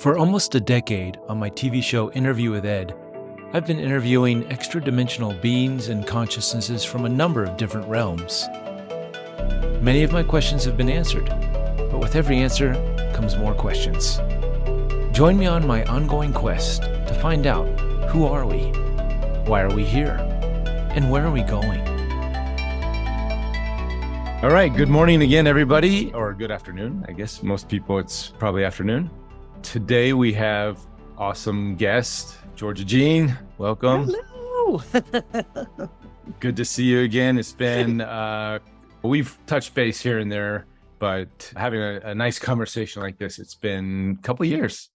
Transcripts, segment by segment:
For almost a decade on my TV show Interview with Ed, I've been interviewing extra-dimensional beings and consciousnesses from a number of different realms. Many of my questions have been answered, but with every answer comes more questions. Join me on my ongoing quest to find out, who are we? Why are we here? And where are we going? All right, good morning again, everybody, or good afternoon. I guess most people it's probably afternoon. Today we have awesome guest, Georgia Jean. Welcome. Hello. Good to see you again. It's been, we've touched base here and there, but having a nice conversation like this, it's been a couple of years.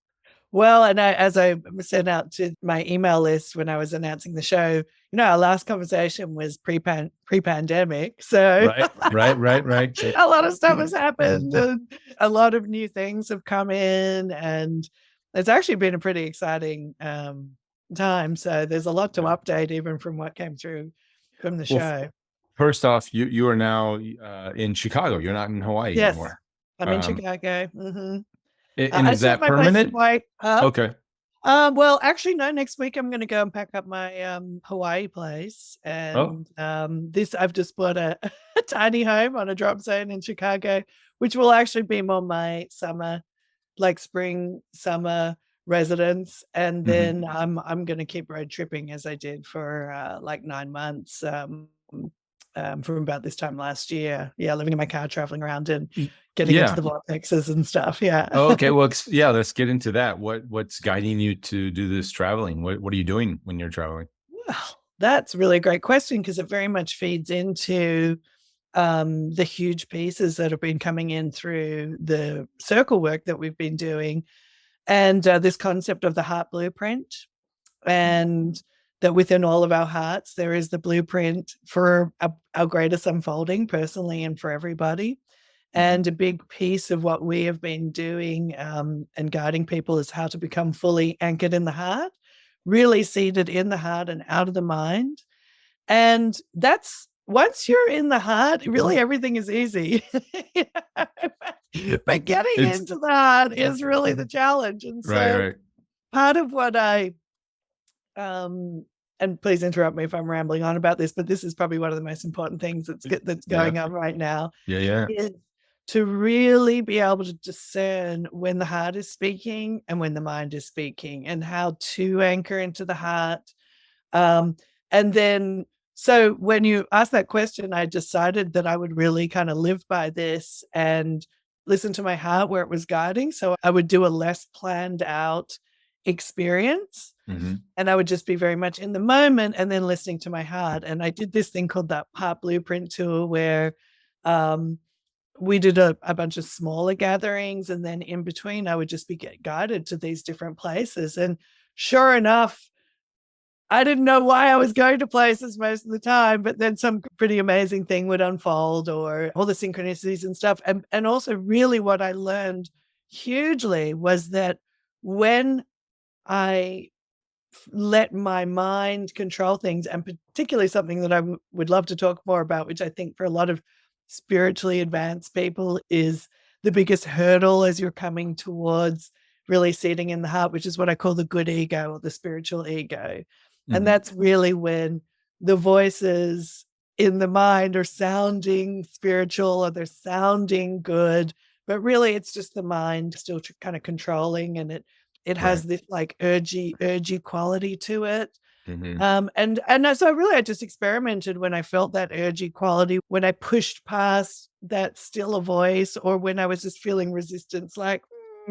Well, and as I sent out to my email list when I was announcing the show, our last conversation was pre-pandemic. So Right. a lot of stuff has happened and a lot of new things have come in, and it's actually been a pretty exciting time. So there's a lot to update even from what came through from the show. First off, you are now in Chicago. You're not in Hawaii anymore. I'm in Chicago. Mm-hmm. And is that permanent? Okay. Well, actually, no. Next week, I'm going to go and pack up my Hawaii place, and I've just bought a tiny home on a drop zone in Chicago, which will actually be more my summer, like spring, summer residence, and then I'm going to keep road tripping as I did for like 9 months. From about this time last year. Yeah, living in my car, traveling around and getting into the vortexes and stuff. Yeah. Okay. Well, let's get into that. What's guiding you to do this traveling? What are you doing when you're traveling? Well, that's really a great question because it very much feeds into the huge pieces that have been coming in through the circle work that we've been doing, and this concept of the heart blueprint, and that within all of our hearts, there is the blueprint for our greatest unfolding personally and for everybody. And a big piece of what we have been doing and guiding people is how to become fully anchored in the heart, really seated in the heart and out of the mind. And that's, once you're in the heart, really everything is easy. But getting into the heart is really the challenge. And so part of what I and please interrupt me if I'm rambling on about this, but this is probably one of the most important things that's going on right now. Is to really be able to discern when the heart is speaking and when the mind is speaking, and how to anchor into the heart. And then, so when you asked that question, I decided that I would really kind of live by this and listen to my heart where it was guiding. So I would do a less planned out experience. And I would just be very much in the moment and then listening to my heart. And I did this thing called that Heart Blueprint Tour where we did a bunch of smaller gatherings, and then in between I would just be guided to these different places. And sure enough, I didn't know why I was going to places most of the time, but then some pretty amazing thing would unfold, or all the synchronicities and stuff. And also really what I learned hugely was that when I let my mind control things, and particularly something that I would love to talk more about, which I think for a lot of spiritually advanced people is the biggest hurdle as you're coming towards really sitting in the heart, which is what I call the good ego or the spiritual ego. And that's really when the voices in the mind are sounding spiritual or they're sounding good, but really it's just the mind still kind of controlling, and it has this like urgy quality to it. And so really I just experimented when I felt that urgy quality, when I pushed past that stiller voice, or when I was just feeling resistance, like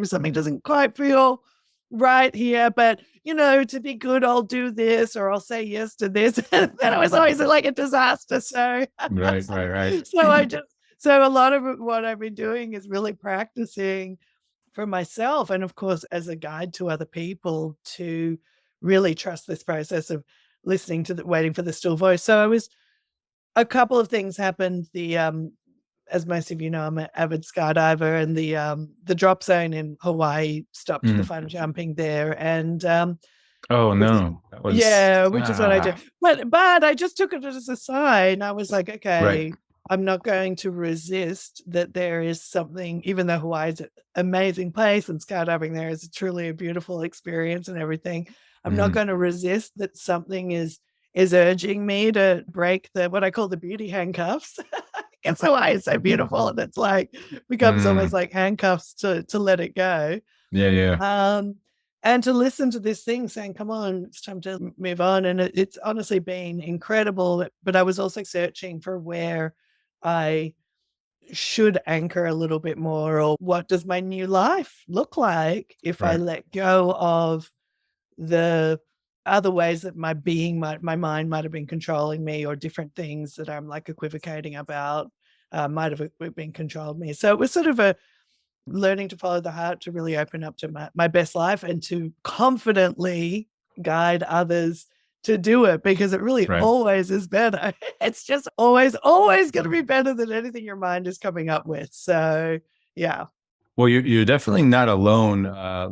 something doesn't quite feel right here, but to be good, I'll do this, or I'll say yes to this. And it was always like a disaster. So right. So a lot of what I've been doing is really practicing for myself, and of course as a guide to other people, to really trust this process of listening to waiting for the still voice. So a couple of things happened. As most of you know, I'm an avid skydiver, and the drop zone in Hawaii stopped the fun jumping there. And that was, which is what I did. But I just took it as a sign. I was like, okay, I'm not going to resist that there is something, even though Hawaii is an amazing place and skydiving there is truly a beautiful experience and everything. I'm not going to resist that something is urging me to break what I call the beauty handcuffs. It's Hawaii is so beautiful, and it's like becomes almost like handcuffs to let it go. And to listen to this thing saying, come on, it's time to move on. And it's honestly been incredible. But I was also searching for where I should anchor a little bit more, or what does my new life look like if I let go of the other ways that my mind might have been controlling me, or different things that I'm like equivocating about might have been controlled me. So it was sort of a learning to follow the heart, to really open up to my best life and to confidently guide others to do it, because it really always is better. It's just always going to be better than anything your mind is coming up with. So, yeah. Well, you're definitely not alone.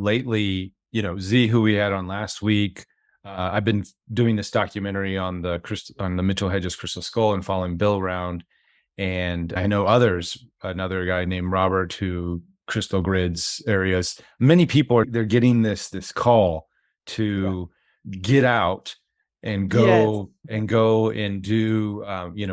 Lately, Z, who we had on last week, I've been doing this documentary on the Mitchell Hedges crystal skull and following Bill around. And I know others, another guy named Robert, who crystal grids areas. Many people they're getting this call to get out and go and do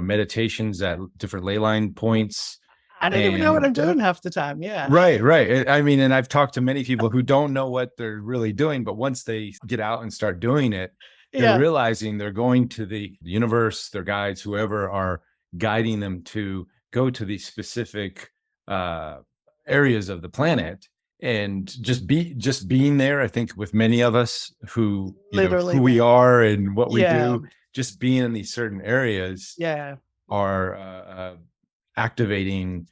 meditations at different ley line points. I don't even know what I'm doing half the time. Yeah. Right. I mean, and I've talked to many people who don't know what they're really doing, but once they get out and start doing it, they're realizing they're going to the universe, their guides, whoever are guiding them to go to these specific areas of the planet, and just being there. I think with many of us who who we are and what we do, just being in these certain areas are activating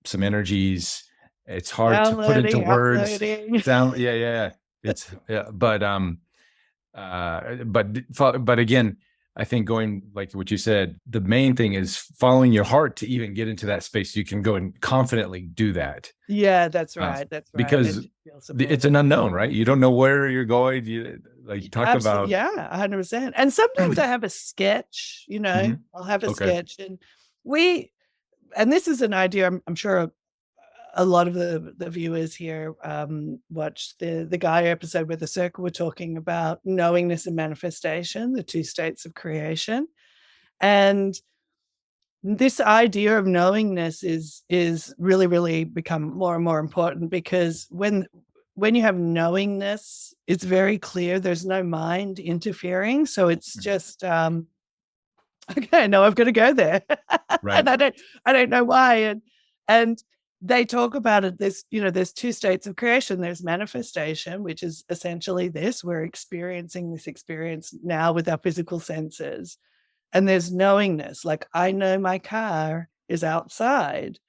some energies. It's hard to put into words. But again, I think going like what you said, the main thing is following your heart to even get into that space. You can go and confidently do that. Yeah, that's right. Because it's an unknown, right? You don't know where you're going. You talk about 100%. And sometimes I have a sketch. I'll have a sketch, and this is an idea. I'm sure a lot of the viewers here watched the Gaia episode where the circle were talking about knowingness and manifestation, the two states of creation. And this idea of knowingness is really, really become more and more important, because when you have knowingness, it's very clear there's no mind interfering. So it's just okay, no, I've got to go there. And I don't know why. And they talk about it. There's two states of creation. There's manifestation, which is essentially this. We're experiencing this experience now with our physical senses. And there's knowingness. Like, I know my car is outside.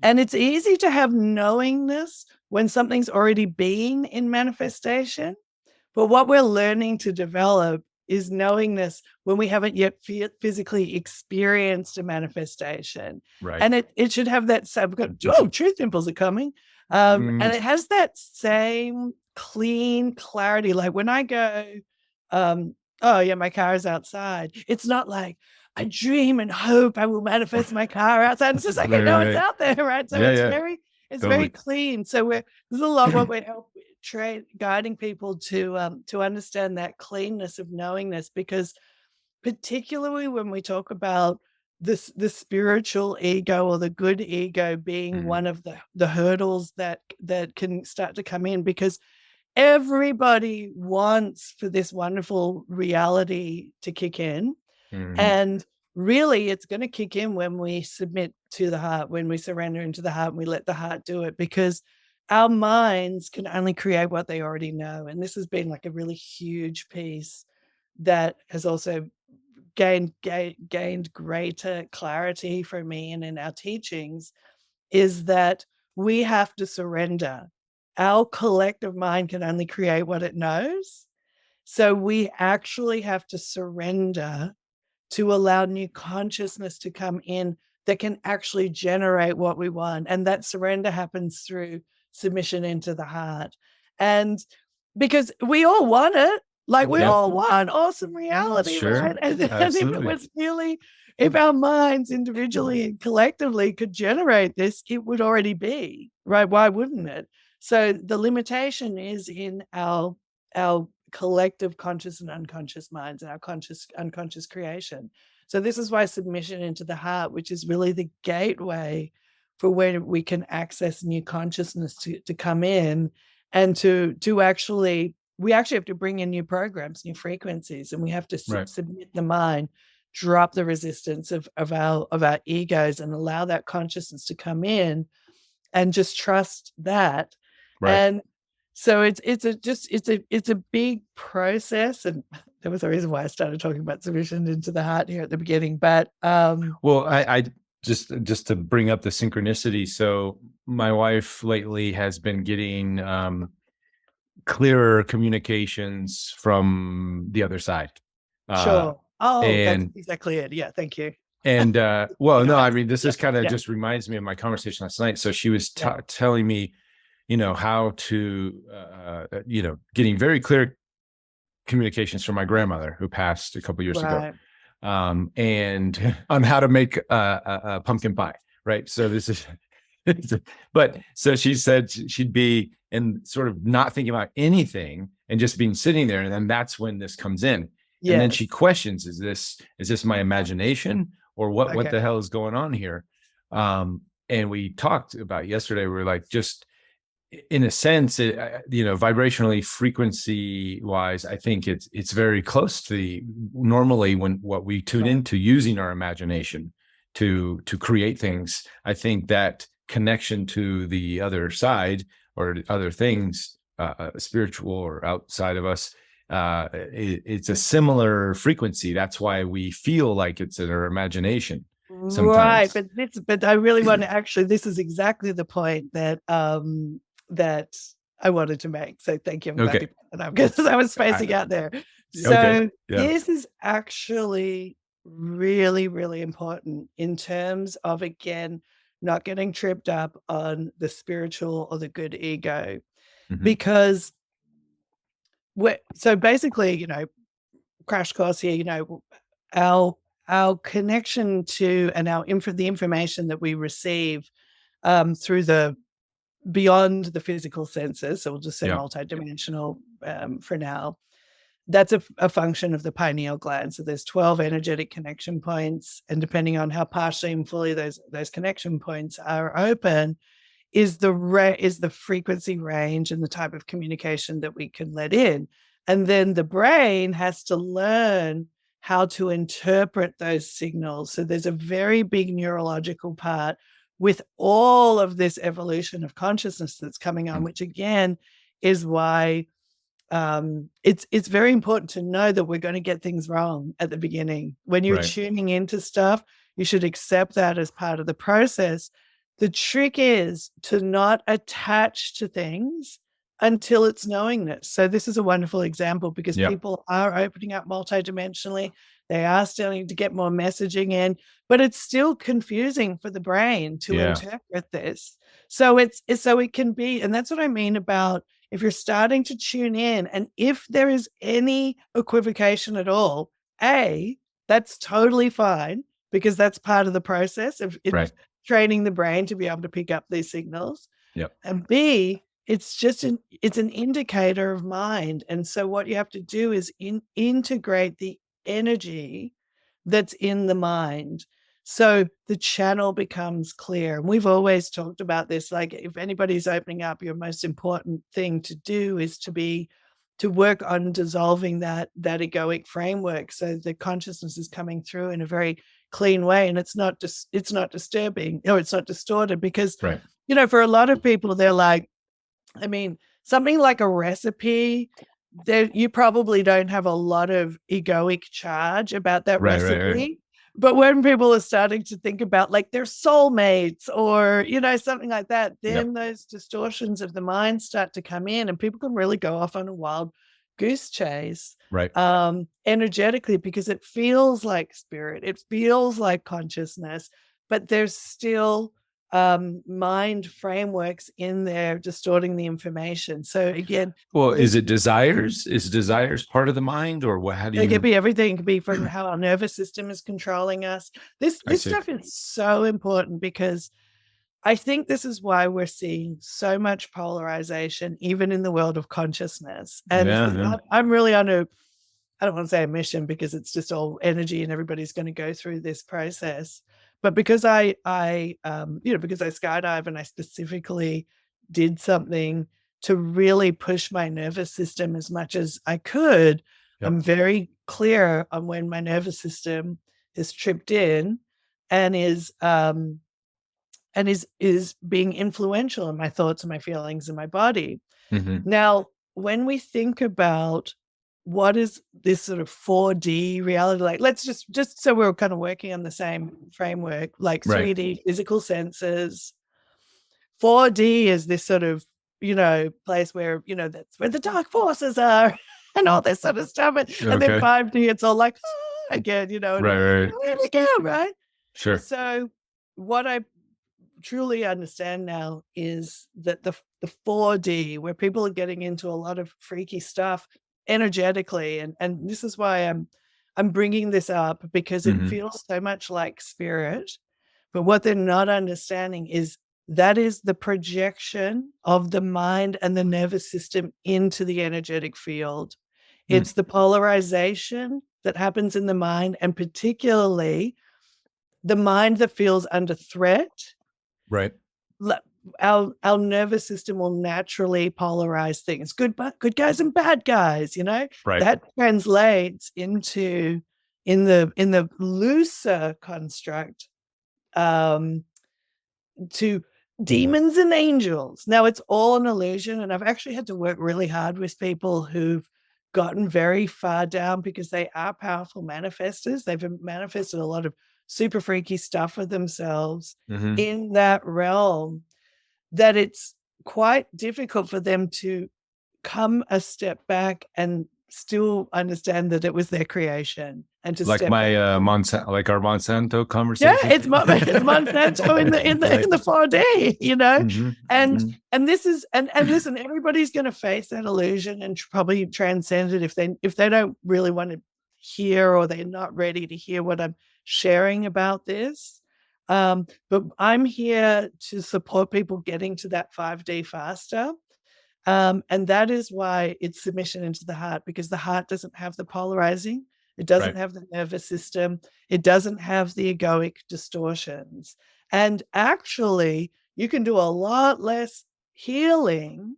And it's easy to have knowingness when something's already been in manifestation. But what we're learning to develop is knowingness when we haven't yet physically experienced a manifestation. And it should have that same, truth impulses are coming. And it has that same clean clarity. Like when I go, my car is outside. It's not like I dream and hope I will manifest my car outside. It's just like, I know it's out there, right? So it's very clean. So there's a lot what we're guiding people to understand that cleanness of knowingness, because particularly when we talk about the spiritual ego or the good ego being one of the hurdles that can start to come in, because everybody wants for this wonderful reality to kick in. And really it's going to kick in when we submit to the heart, when we surrender into the heart and we let the heart do it, because our minds can only create what they already know. And this has been like a really huge piece that has also gained greater clarity for me and in our teachings, is that we have to surrender. Our collective mind can only create what it knows. So we actually have to surrender to allow new consciousness to come in that can actually generate what we want. And that surrender happens through submission into the heart. And because we all want it, Like we're all one awesome reality, right? And if it was really, if our minds individually and collectively could generate this, it would already be, right? Why wouldn't it? So the limitation is in our collective conscious and unconscious minds and our conscious, unconscious creation. So this is why submission into the heart, which is really the gateway for where we can access new consciousness to come in and to actually, we actually have to bring in new programs, new frequencies, and we have to submit the mind, drop the resistance of our egos and allow that consciousness to come in and just trust that. And so it's a big process. And there was a reason why I started talking about submission into the heart here at the beginning. But well, I just to bring up the synchronicity. So my wife lately has been getting clearer communications from the other side. Sure. Oh, and that's exactly it. Yeah, thank you. And well, no, I mean, this is kind of just reminds me of my conversation last night. So she was telling me, how to, getting very clear communications from my grandmother who passed a couple years ago, and on how to make a pumpkin pie. Right. So this is, but so she said she'd be in sort of not thinking about anything and just being sitting there. And then that's when this comes in. Yes. And then she questions, is this my imagination or what the hell is going on here? And we talked about yesterday, we were like, just in a sense, vibrationally, frequency wise, I think it's very close to normally what we tune into using our imagination to create things. I think that connection to the other side or other things, spiritual or outside of us, it's a similar frequency. That's why we feel like it's in our imagination sometimes. Right, but I really want to actually, this is exactly the point that that I wanted to make. So thank you. I'm glad you put that up because I was spacing out there. So this is actually really, really important in terms of, again, not getting tripped up on the spiritual or the good ego, because so basically, crash course here, our connection to and the information that we receive through the beyond the physical senses, so we'll just say multidimensional for now. That's a function of the pineal gland. So there's 12 energetic connection points, and depending on how partially and fully those connection points are open, is the frequency range and the type of communication that we can let in. And then the brain has to learn how to interpret those signals. So there's a very big neurological part with all of this evolution of consciousness that's coming on, which again is why it's very important to know that we're going to get things wrong at the beginning. When you're tuning into stuff, you should accept that as part of the process. The trick is to not attach to things until it's knowingness. So this is a wonderful example because people are opening up multidimensionally. They are starting to get more messaging in, but it's still confusing for the brain to interpret this. So so it can be, and that's what I mean about if you're starting to tune in, and if there is any equivocation at all, that's totally fine because that's part of the process of training the brain to be able to pick up these signals. And B, it's just it's an indicator of mind. And so what you have to do is integrate the energy that's in the mind. So the channel becomes clear. And we've always talked about this. Like if anybody's opening up, your most important thing to do is to work on dissolving that egoic framework. So the consciousness is coming through in a very clean way. And it's not disturbing, or it's not distorted because, for a lot of people, they're like, I mean, something like a recipe, you probably don't have a lot of egoic charge about that recipe. But when people are starting to think about like their soulmates or, something like that, then those distortions of the mind start to come in and people can really go off on a wild goose chase energetically because it feels like spirit. It feels like consciousness, but there's still mind frameworks in there distorting the information. So again, well, is it desires? Is desires part of the mind, or what? How do you? It could be everything. It could be from how our nervous system is controlling us. This stuff is so important, because I think this is why we're seeing so much polarization, even in the world of consciousness. And I'm really on I don't want to say a mission, because it's just all energy and everybody's going to go through this process. But because I because I skydive, and I specifically did something to really push my nervous system as much as I could, I'm very clear on when my nervous system is tripped in and is being influential in my thoughts and my feelings and my body. Now, when we think about what is this sort of 4D reality, like, let's just so we're kind of working on the same framework, like 3D physical senses. 4D is this sort of, place where, that's where the dark forces are and all this sort of stuff. And then 5D, it's all like, again, right? Sure. So what I truly understand now is that the 4D, where people are getting into a lot of freaky stuff energetically, and this is why I'm bringing this up, because it feels so much like spirit. But what they're not understanding is that is the projection of the mind and the nervous system into the energetic field. It's the polarization that happens in the mind, and particularly the mind that feels under threat. Right. Our nervous system will naturally polarize things, good guys and bad guys, Right. That translates into, in the looser construct, to demons and angels. Now, it's all an illusion, and I've actually had to work really hard with people who've gotten very far down, because they are powerful manifestors. They've manifested a lot of super freaky stuff for themselves in that realm, that it's quite difficult for them to come a step back and still understand that it was their creation, and to like step my back. like our Monsanto conversation. Yeah, it's Monsanto in the 4D, and this is and listen, everybody's going to face that illusion and probably transcend it if they don't really want to hear, or they're not ready to hear what I'm sharing about this. But I'm here to support people getting to that 5D faster. And that is why it's submission into the heart, because the heart doesn't have the polarizing. It doesn't have the nervous system. It doesn't have the egoic distortions. And actually, you can do a lot less healing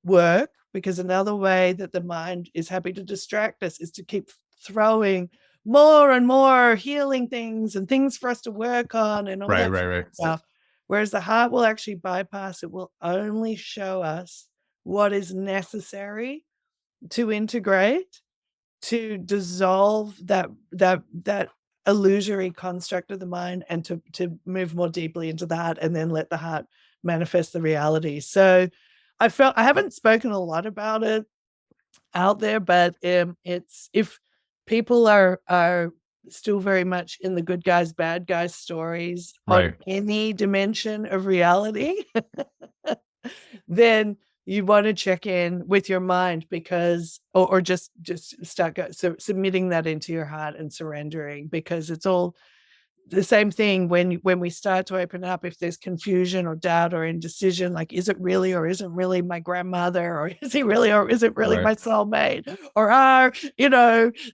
work, because another way that the mind is happy to distract us is to keep throwing more and more healing things and things for us to work on and all that stuff. Whereas the heart will actually bypass. It will only show us what is necessary to integrate, to dissolve that illusory construct of the mind, and to move more deeply into the heart, and then let the heart manifest the reality. So I haven't spoken a lot about it out there, but it's, if people are still very much in the good guys, bad guys stories on any dimension of reality, then you want to check in with your mind, because, or just start submitting that into your heart and surrendering, because it's all the same thing. When we start to open up, if there's confusion or doubt or indecision, like, is it really or isn't really my grandmother, or is he really or is it really my soulmate, or are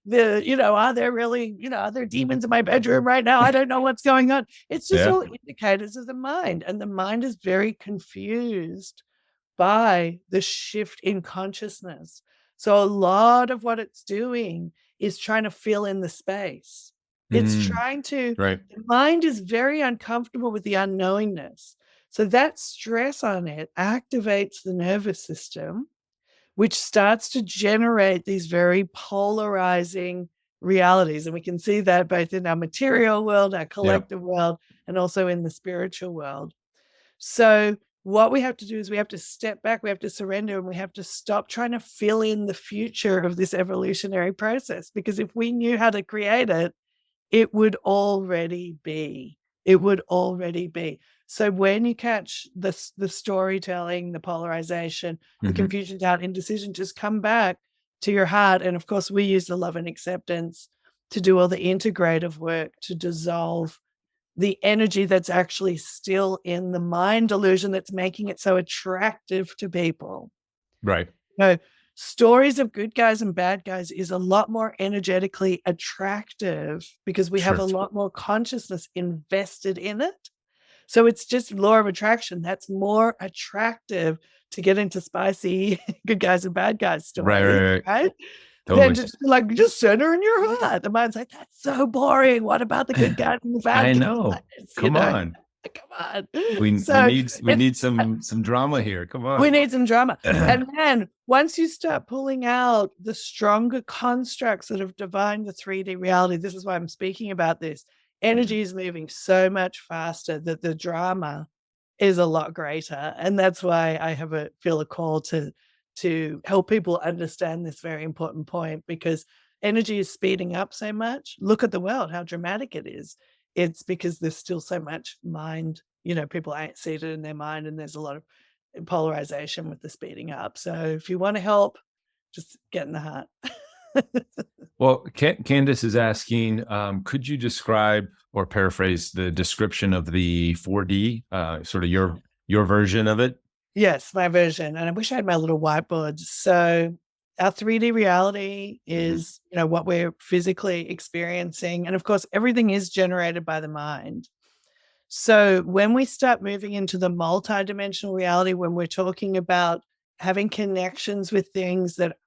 there really, are there demons in my bedroom right now? I don't know what's going on. It's just all indicators of the mind, and the mind is very confused by the shift in consciousness. So a lot of what it's doing is trying to fill in the space. It's trying to, the mind is very uncomfortable with the unknowingness. So that stress on it activates the nervous system, which starts to generate these very polarizing realities. And we can see that both in our material world, our collective world, and also in the spiritual world. So what we have to do is we have to step back, we have to surrender, and we have to stop trying to fill in the future of this evolutionary process. Because if we knew how to create it, it would already be It would already be. So when you catch the storytelling, the polarization, the confusion, doubt, indecision, just come back to your heart. And of course, we use the love and acceptance to do all the integrative work to dissolve the energy that's actually still in the mind delusion that's making it so attractive to people. Right. No, stories of good guys and bad guys is a lot more energetically attractive because we have a lot more consciousness invested in it. So it's just law of attraction. That's more attractive to get into spicy good guys and bad guys stories, right? Totally. Then just center in your heart. The mind's like, that's so boring. What about the good guys and the bad guys? I know. Come on. We need some drama here. Come on. We need some drama. And then once you start pulling out the stronger constructs that have defined the 3D reality, this is why I'm speaking about this. Energy is moving so much faster that the drama is a lot greater. And that's why I feel a call to help people understand this very important point, because energy is speeding up so much. Look at the world, how dramatic it is. It's because there's still so much mind, people ain't seated in their mind, and there's a lot of polarization with the speeding up. So if you want to help, just get in the heart. Well, Candace is asking, could you describe or paraphrase the description of the 4D, sort of your version of it? Yes, my version. And I wish I had my little whiteboard. So our 3D reality is, what we're physically experiencing. And of course, everything is generated by the mind. So when we start moving into the multidimensional reality, when we're talking about having connections with things that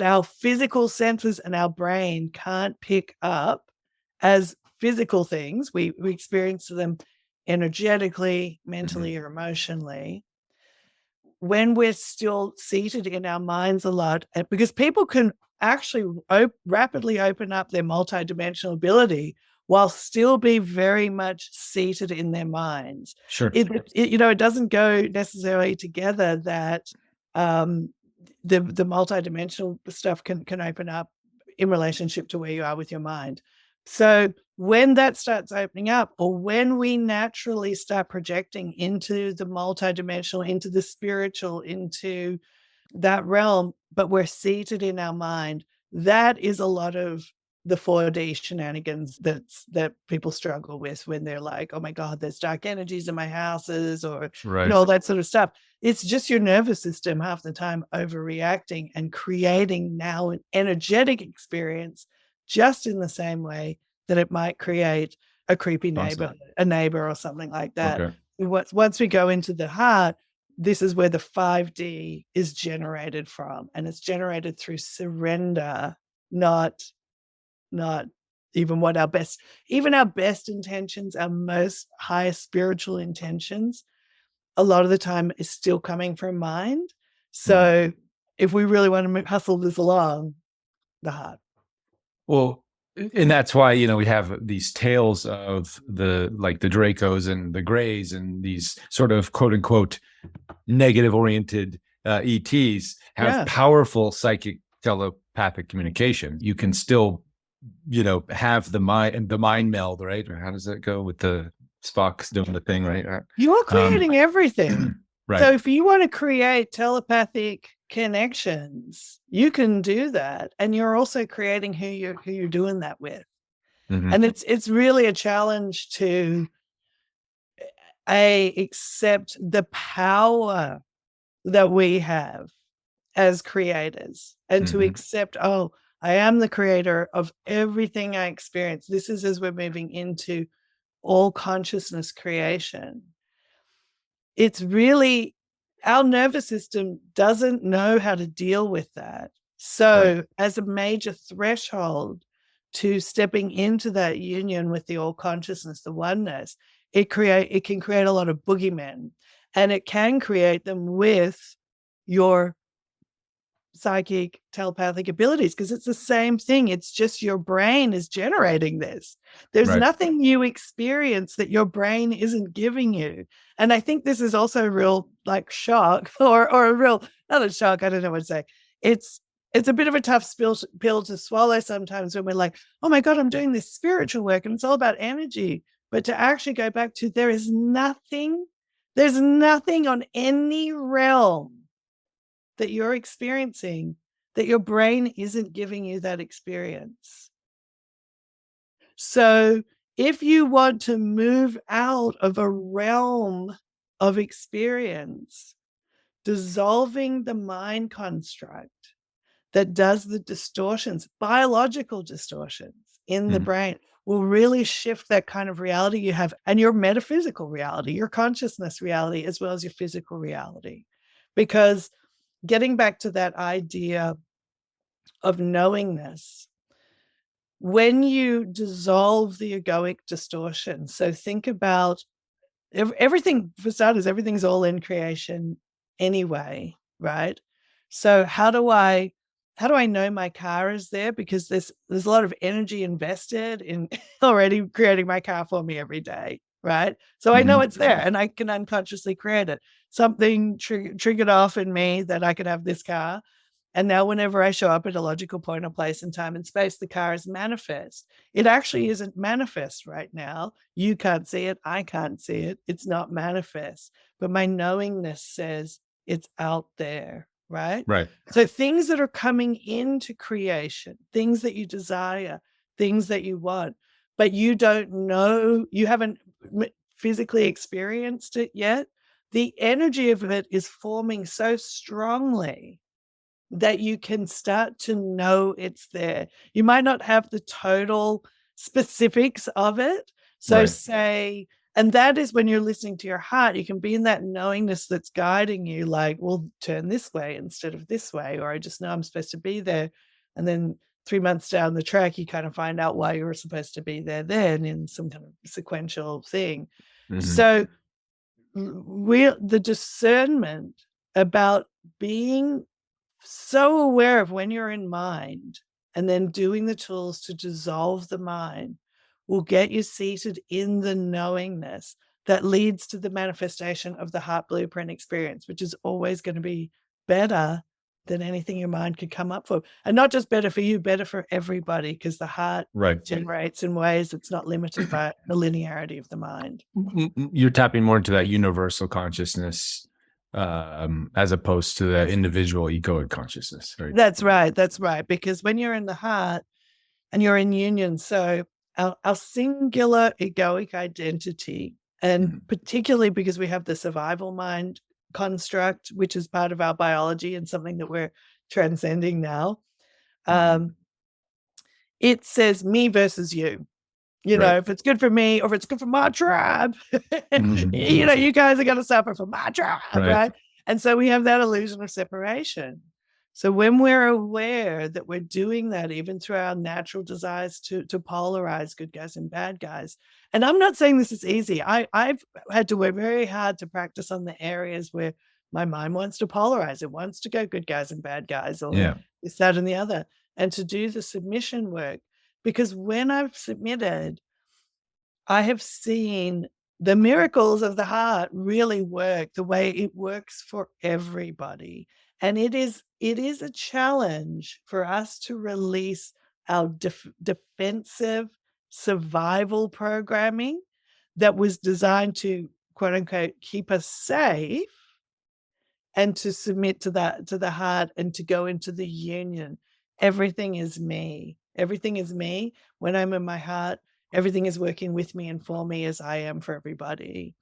our physical senses and our brain can't pick up as physical things, we experience them energetically, mentally, or emotionally. When we're still seated in our minds a lot, because people can actually rapidly open up their multidimensional ability while still be very much seated in their minds. Sure. It doesn't go necessarily together that the multidimensional stuff can open up in relationship to where you are with your mind. So when that starts opening up, or when we naturally start projecting into the multidimensional, into the spiritual, into that realm, but we're seated in our mind, that is a lot of the 4D shenanigans that people struggle with when they're like, oh my God, there's dark energies in my houses, or all that sort of stuff. It's just your nervous system half the time overreacting and creating now an energetic experience just in the same way that it might create a creepy neighbor, a neighbor or something like that. Okay. Once we go into the heart, this is where the 5D is generated from, and it's generated through surrender, not even what our best intentions, our most highest spiritual intentions, a lot of the time is still coming from mind. So if we really want to hustle this along, the heart. Well, and that's why, we have these tales of the Dracos and the Greys and these sort of quote unquote negative oriented ETs have powerful psychic telepathic communication. You can still, have the mind meld, right? Or how does that go with the Spock's doing the thing, right? You're creating everything. Right. So if you want to create telepathic connections, you can do that, and you're also creating who you're doing that with. And it's really a challenge to accept the power that we have as creators, and to accept, I am the creator of everything I experience. This is as we're moving into all consciousness creation. It's really, our nervous system doesn't know how to deal with that. So as a major threshold to stepping into that union with the all consciousness, the oneness, it can create a lot of boogeymen, and it can create them with your psychic telepathic abilities, because it's the same thing. It's just your brain is generating this. There's nothing you experience that your brain isn't giving you. And I think this is also a real shock, or a real, not a shock, I don't know what to say. It's it's a bit of a tough pill to swallow sometimes when we're like, oh my God, I'm doing this spiritual work and it's all about energy. But to actually go back to there's nothing on any realm that you're experiencing that your brain isn't giving you that experience. So if you want to move out of a realm of experience, dissolving the mind construct that does the distortions, biological distortions in the brain, will really shift that kind of reality you have, and your metaphysical reality, your consciousness reality, as well as your physical reality. Because getting back to that idea of knowingness, when you dissolve the egoic distortion, so think about everything, for starters, everything's all in creation anyway, right? So how do I know my car is there? Because there's a lot of energy invested in already creating my car for me every day, right? So I know it's there and I can unconsciously create it. Something triggered off in me that I could have this car. And now whenever I show up at a logical point or place in time and space, the car is manifest. It actually isn't manifest right now. You can't see it. I can't see it. It's not manifest. But my knowingness says it's out there, right? Right. So things that are coming into creation, things that you desire, things that you want, but you don't know, you haven't physically experienced it yet. The energy of it is forming so strongly that you can start to know it's there. You might not have the total specifics of it. So say, and that is when you're listening to your heart, you can be in that knowingness that's guiding you, like, well, turn this way instead of this way, or I just know I'm supposed to be there. And then 3 months down the track, you kind of find out why you were supposed to be there then in some kind of sequential thing. So the discernment about being so aware of when you're in mind and then doing the tools to dissolve the mind will get you seated in the knowingness that leads to the manifestation of the heart blueprint experience, which is always going to be better than anything your mind could come up for. And not just better for you, better for everybody, because the heart generates in ways that's not limited by the linearity of the mind. You're tapping more into that universal consciousness as opposed to the individual egoic consciousness, right? That's right. Because when you're in the heart and you're in union, so our singular egoic identity, and particularly because we have the survival mind construct, which is part of our biology and something that we're transcending now, it says me versus you. You know, if it's good for me or if it's good for my tribe, you know, you guys are going to suffer for my tribe, right? And so we have that illusion of separation. So when we're aware that we're doing that, even through our natural desires to polarize good guys and bad guys, and I'm not saying this is easy. I've had to work very hard to practice on the areas where my mind wants to polarize. It wants to go good guys and bad guys, or this, that, and the other, and to do the submission work. Because when I've submitted, I have seen the miracles of the heart really work the way it works for everybody. And it is a challenge for us to release our defensive survival programming that was designed to, quote unquote, keep us safe, and to submit to the heart and to go into the union. Everything is me. Everything is me. When I'm in my heart, everything is working with me and for me as I am for everybody.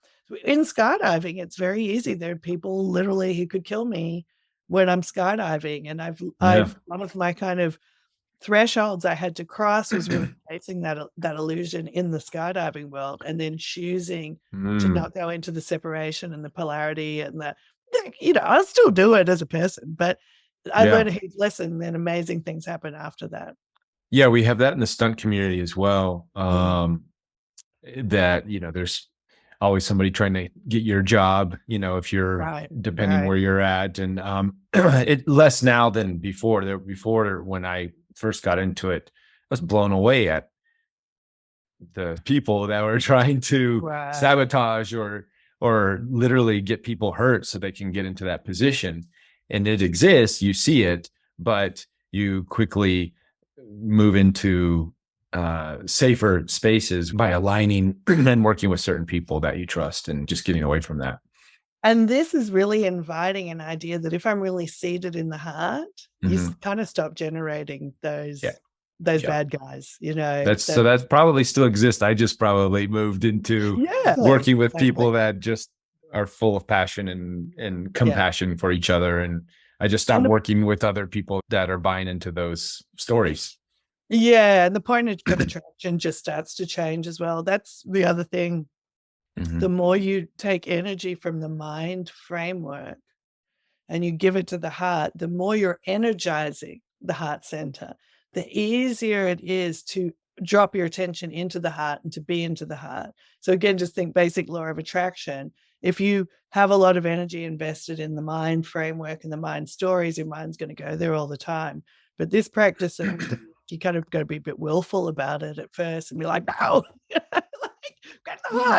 In skydiving, it's very easy. There are people literally who could kill me when I'm skydiving. And I've one of my kind of thresholds I had to cross was really facing that illusion in the skydiving world, and then choosing to not go into the separation and the polarity and the, you know, I'll still do it as a person, but I learned a huge lesson. Then amazing things happen after that. Yeah, we have that in the stunt community as well. That, you know, there's always somebody trying to get your job, you know, if you're depending where you're at. And it less now than before. Before, when I first got into it, I was blown away at the people that were trying to sabotage or literally get people hurt so they can get into that position. And it exists, you see it, but you quickly move into safer spaces by aligning and working with certain people that you trust and just getting away from that. And this is really inviting an idea that if I'm really seated in the heart, you kind of stop generating those bad guys, That probably still exists. I just probably moved into working with people that just are full of passion and compassion for each other. And I just stopped working with other people that are buying into those stories. Yeah. And the point of attraction just starts to change as well. That's the other thing. The more you take energy from the mind framework and you give it to the heart, the more you're energizing the heart center, the easier it is to drop your attention into the heart and to be into the heart. So again, just think basic law of attraction. If you have a lot of energy invested in the mind framework and the mind stories, your mind's going to go there all the time. But this practice, you kind of got to be a bit willful about it at first and be like, no,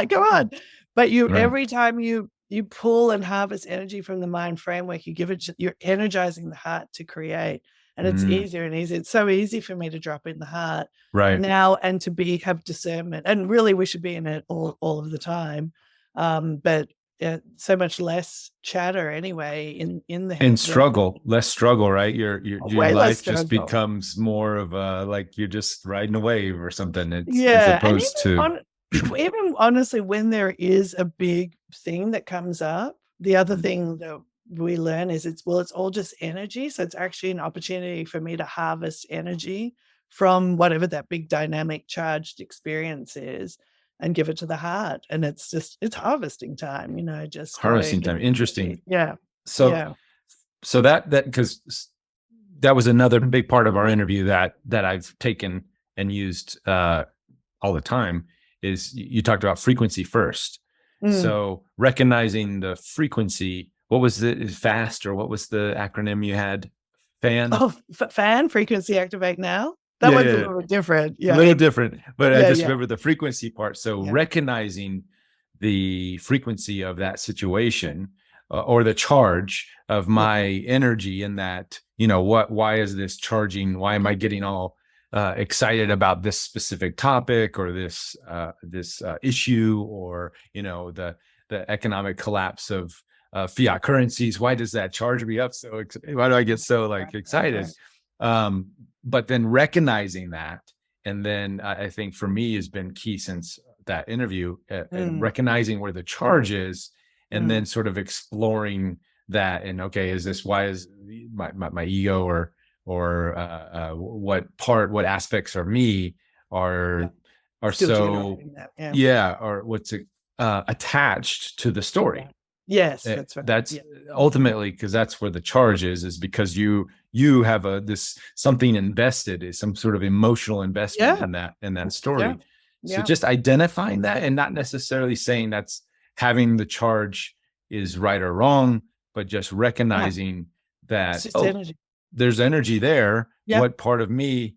go on. But every time you pull and harvest energy from the mind framework, you're energizing the heart to create. And it's easier and easier. It's so easy for me to drop in the heart now and to have discernment. And really, we should be in it all of the time. But so much less chatter anyway in the and less struggle, right? Your life just becomes more of like you're just riding a wave or something. As opposed to even honestly, when there is a big thing that comes up, the other thing that we learn is it's all just energy. So it's actually an opportunity for me to harvest energy from whatever that big dynamic charged experience is and give it to the heart. And it's harvesting time, just harvesting time. Interesting. Yeah. So that because that was another big part of our interview that I've taken and used all the time is you talked about frequency first. So recognizing the frequency, what was the FAST or what was the acronym you had? FAN? Oh, FAN, frequency activate now. That one's a little bit different. Yeah. A little different, but I just remember the frequency part. So recognizing the frequency of that situation or the charge of my energy in that, why is this charging? Why am I getting all excited about this specific topic or this issue or, the economic collapse of fiat currencies? Why does that charge me up so? Why do I get so excited? But then recognizing that, and then I think for me has been key since that interview, and recognizing where the charge is, and then sort of exploring that. And why is my ego or what aspects of me are so or what's attached to the story. Yes, that's right. That's ultimately because that's where the charge is because you have this something invested, is some sort of emotional investment in that story. So just identifying that and not necessarily saying that's having the charge is right or wrong, but just recognizing that there's energy there. What part of me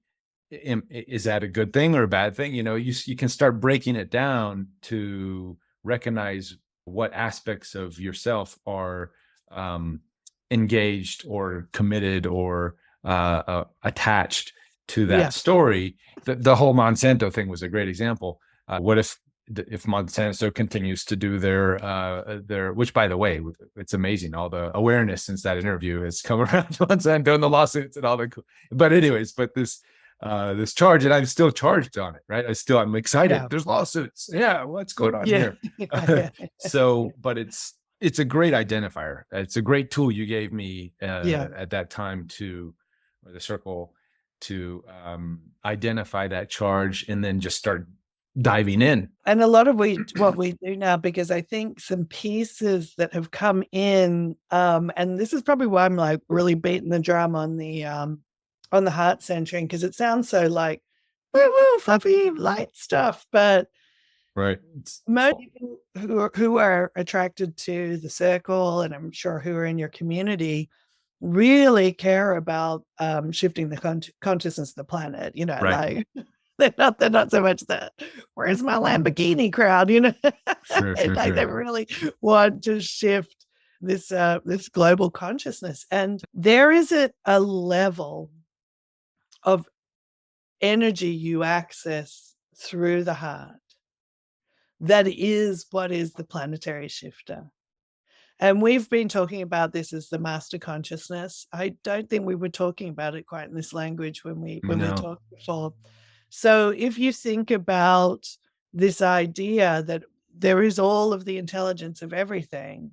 is that a good thing or a bad thing? You can start breaking it down to recognize what aspects of yourself are engaged or committed or attached to that story. The whole Monsanto thing was a great example. What if Monsanto continues to do their which, by the way, it's amazing, all the awareness since that interview has come around Monsanto and the lawsuits and all the but this charge, and I'm still charged on it, right? I'm excited. There's lawsuits. What's going on here? But it's a great identifier. It's a great tool you gave me at that time or the circle to identify that charge and then just start diving in. And a lot of what we do now, because I think some pieces that have come in, and this is probably why I'm really beating the drum on the heart centering, because it sounds so like woo, fluffy, light stuff, but most people who are attracted to the circle, and I'm sure who are in your community, really care about shifting the consciousness of the planet. They're not so much the where's my Lamborghini crowd, Sure. They really want to shift this global consciousness. And there is a level of energy you access through the heart. That is what is the planetary shifter. And we've been talking about this as the master consciousness. I don't think we were talking about it quite in this language when we talked before. So if you think about this idea that there is all of the intelligence of everything,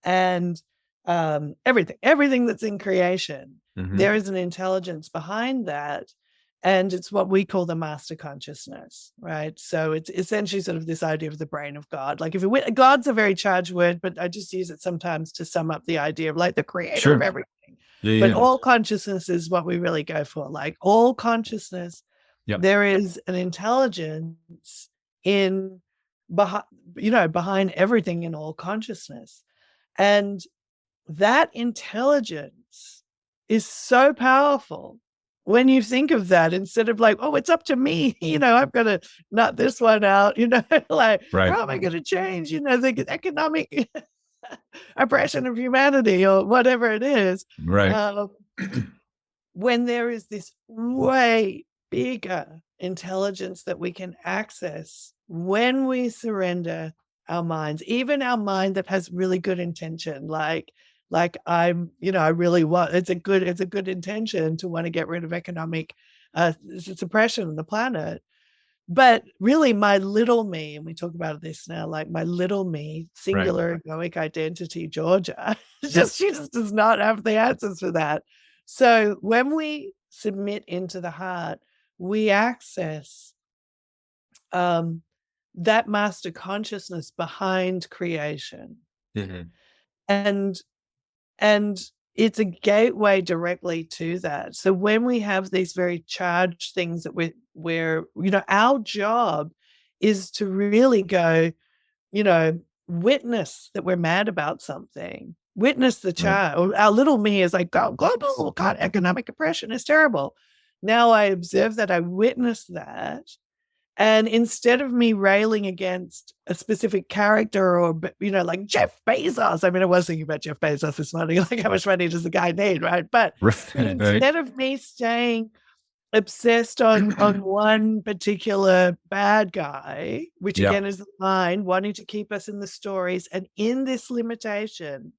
and everything that's in creation, there is an intelligence behind that. And it's what we call the master consciousness, right? So it's essentially sort of this idea of the brain of God. Like God's a very charged word, but I just use it sometimes to sum up the idea of like the creator of everything. But all consciousness is what we really go for. Like all consciousness, there is an intelligence behind everything in all consciousness. And that intelligence is so powerful when you think of that, instead of like, oh, it's up to me, I've got to nut this one out, like, how am I going to change, the economic oppression of humanity or whatever it is. Right. When there is this way bigger intelligence that we can access when we surrender our minds, even our mind that has really good intention, like I'm, I really want, it's a good intention to want to get rid of economic suppression on the planet. But really my little me, and we talk about this now, like my little me, singular egoic identity, Georgia, she just does not have the answers for that. So when we submit into the heart, we access that master consciousness behind creation. And it's a gateway directly to that. So when we have these very charged things that we're our job is to really go, witness that we're mad about something, witness the charge. Or our little me is like, oh, global economic oppression is terrible. Now I observe that, I witness that. And instead of me railing against a specific character or, like Jeff Bezos, I was thinking about Jeff Bezos this morning, like how much money does the guy need, right? But instead of me staying obsessed on one particular bad guy, which again is the mind wanting to keep us in the stories and in this limitation,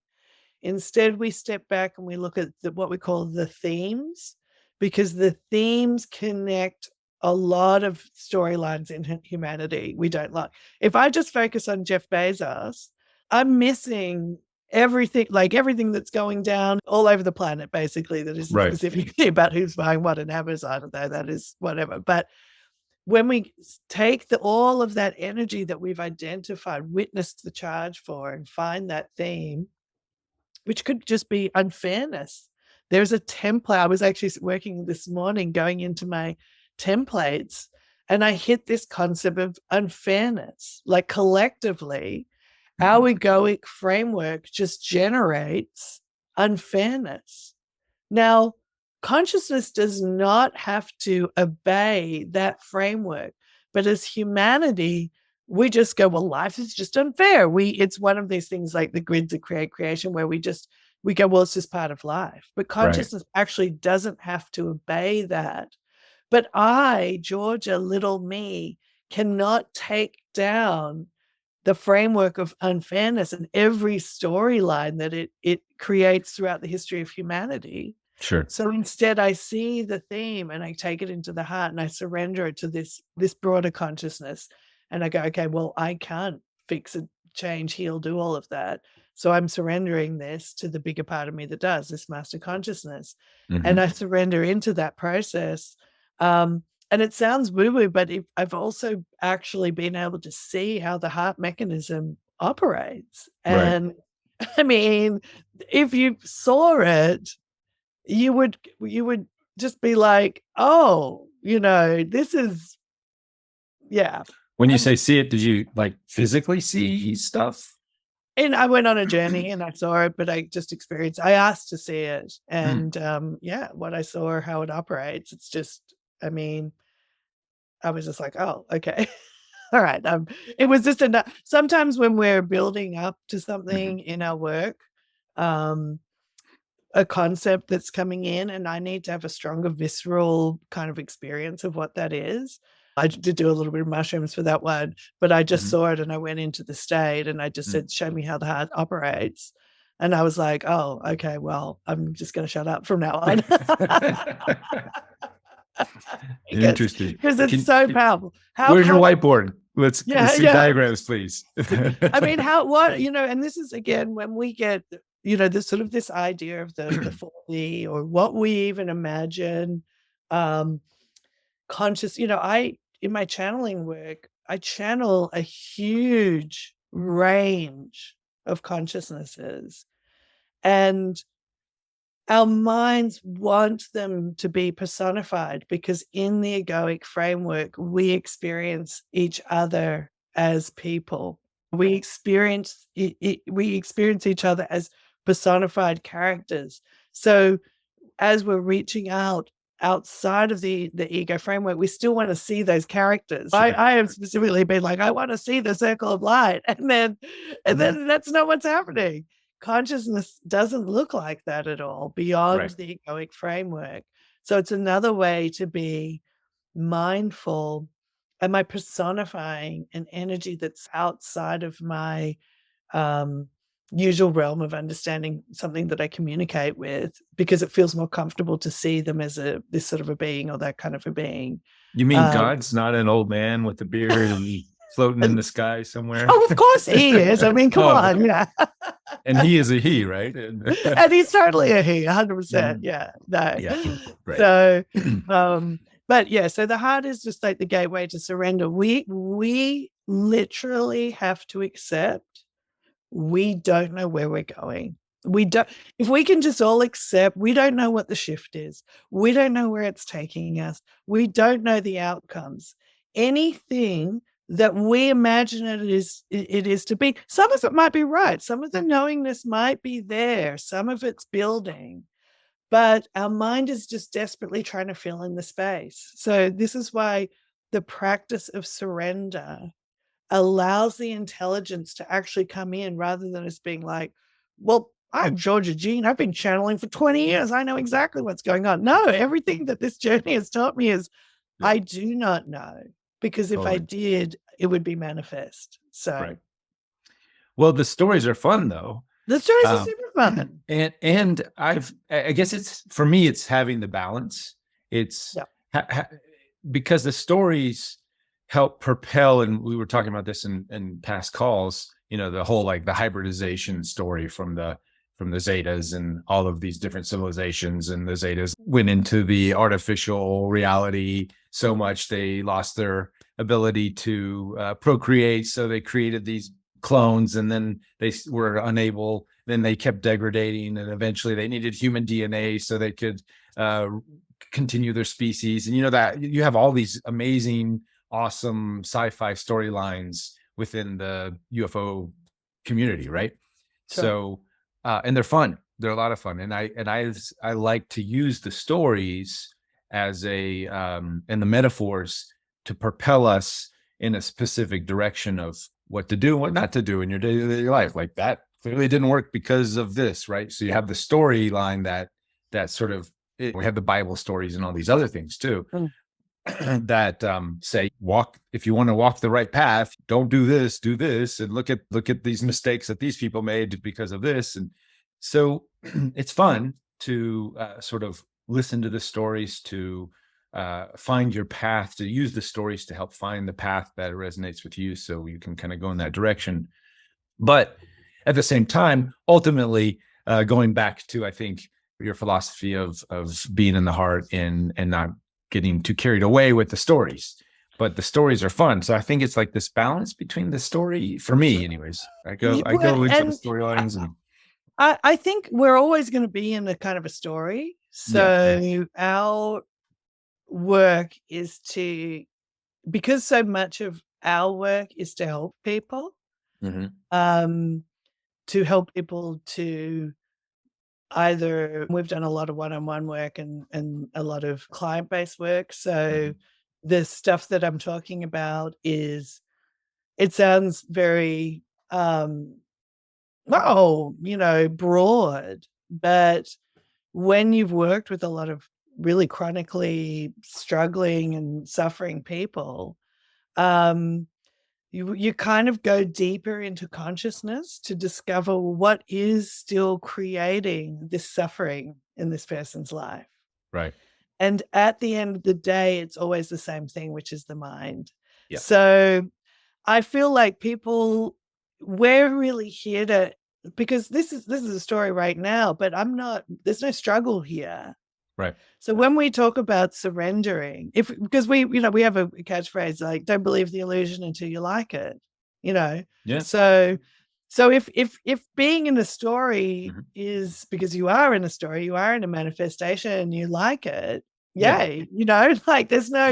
instead we step back and we look at what we call the themes, because the themes connect a lot of storylines in humanity we don't like. If I just focus on Jeff Bezos, I'm missing everything that's going down all over the planet, basically, that isn't specifically about who's buying what in Amazon, although that is whatever. But when we take all of that energy that we've identified, witnessed the charge for, and find that theme, which could just be unfairness. There's a template. I was actually working this morning going into my templates, and I hit this concept of unfairness. Like collectively, our egoic framework just generates unfairness. Now, consciousness does not have to obey that framework, but as humanity, we just go, well, life is just unfair. It's one of these things like the grids of creation where we go, well, it's just part of life. But consciousness actually doesn't have to obey that. But I, Georgia, little me, cannot take down the framework of unfairness and every storyline that it creates throughout the history of humanity. Sure. So instead, I see the theme and I take it into the heart and I surrender it to this broader consciousness. And I go, okay, well, I can't fix it, change, heal, do all of that. So I'm surrendering this to the bigger part of me that does, this master consciousness. And I surrender into that process. And it sounds woo-woo, but I've also actually been able to see how the heart mechanism operates. And if you saw it, you would just be like, oh, this is, When you say see it, did you like physically see stuff? And I went on a journey and I saw it, but I just experienced, I asked to see it. And what I saw, how it operates, it's just, I was just like, oh, okay. All right. It was just enough. Sometimes when we're building up to something in our work, a concept that's coming in, and I need to have a stronger visceral kind of experience of what that is. I did do a little bit of mushrooms for that one, but I just saw it and I went into the state and I just said, show me how the heart operates. And I was like, oh, okay, well, I'm just going to shut up from now on. Interesting. Because it's so powerful. Where's your whiteboard? Let's see diagrams, please. I mean, and this is, again, when we get, this sort of this idea of the 4D, or what we even imagine, conscious, in my channeling work, I channel a huge range of consciousnesses, and our minds want them to be personified, because in the egoic framework, we experience each other as people. We experience each other as personified characters. So as we're reaching outside of the ego framework, we still want to see those characters. I have specifically been like, I want to see the circle of light, and then that's not what's happening. Consciousness doesn't look like that at all beyond the egoic framework. So it's another way to be mindful. Am I personifying an energy that's outside of my usual realm of understanding something that I communicate with, because it feels more comfortable to see them as this sort of a being, or that kind of a being. You mean God's not an old man with a beard and floating in the sky somewhere? Oh, of course he is. I mean, come on. Yeah. And he is a he, right? And he's totally a he, 100%. Yeah. No. Yeah. Right. So, but yeah, so the heart is just like the gateway to surrender. We literally have to accept we don't know where we're going. If we can just all accept, we don't know what the shift is. We don't know where it's taking us. We don't know the outcomes. Anything that we imagine it is to be, some of it might be right. Some of the knowingness might be there. Some of it's building. But our mind is just desperately trying to fill in the space. So this is why the practice of surrender allows the intelligence to actually come in, rather than us being like, well, I'm Georgia Jean. I've been channeling for 20 years. I know exactly what's going on. No, everything that this journey has taught me is I do not know, because if I did, it would be manifest. So, well, the stories are fun though. The stories are super fun. And I guess it's, for me, it's having the balance. It's because the stories help propel, and we were talking about this in past calls, the whole, like, the hybridization story from the Zetas and all of these different civilizations, and the Zetas went into the artificial reality so much they lost their ability to procreate, so they created these clones, and then they were unable, then they kept degrading, and eventually they needed human DNA so they could continue their species. And that you have all these amazing, awesome sci-fi storylines within the UFO community, right? Sure. So and they're fun. They're a lot of fun. And I like to use the stories as and the metaphors to propel us in a specific direction of what to do and what not to do in your daily life. Like, that clearly didn't work because of this, right? So you have the storyline that sort of, we have the Bible stories and all these other things too. That say, if you want to walk the right path, don't do this, and look at these mistakes that these people made because of this. And so it's fun to sort of listen to the stories, to find your path, to use the stories to help find the path that resonates with you, so you can kind of go in that direction. But at the same time, ultimately, going back to, I think, your philosophy of being in the heart and not getting too carried away with the stories, but the stories are fun. So I think it's like this balance between the story, for me anyways. I go into the storylines, and I think we're always going to be in a kind of a story. So our work is because so much of our work is to help people, to help people to either, we've done a lot of one-on-one work and a lot of client-based work. So the stuff that I'm talking about it sounds very, broad, but when you've worked with a lot of really chronically struggling and suffering people, you kind of go deeper into consciousness to discover what is still creating this suffering in this person's life. Right. And at the end of the day, it's always the same thing, which is the mind. Yeah. So I feel like we're really here to, because this is a story right now, but there's no struggle here. Right. So when we talk about surrendering, because we have a catchphrase like, don't believe the illusion until you like it, Yeah. So if being in a story is because you are in a story, you are in a manifestation and you like it, yay, like there's no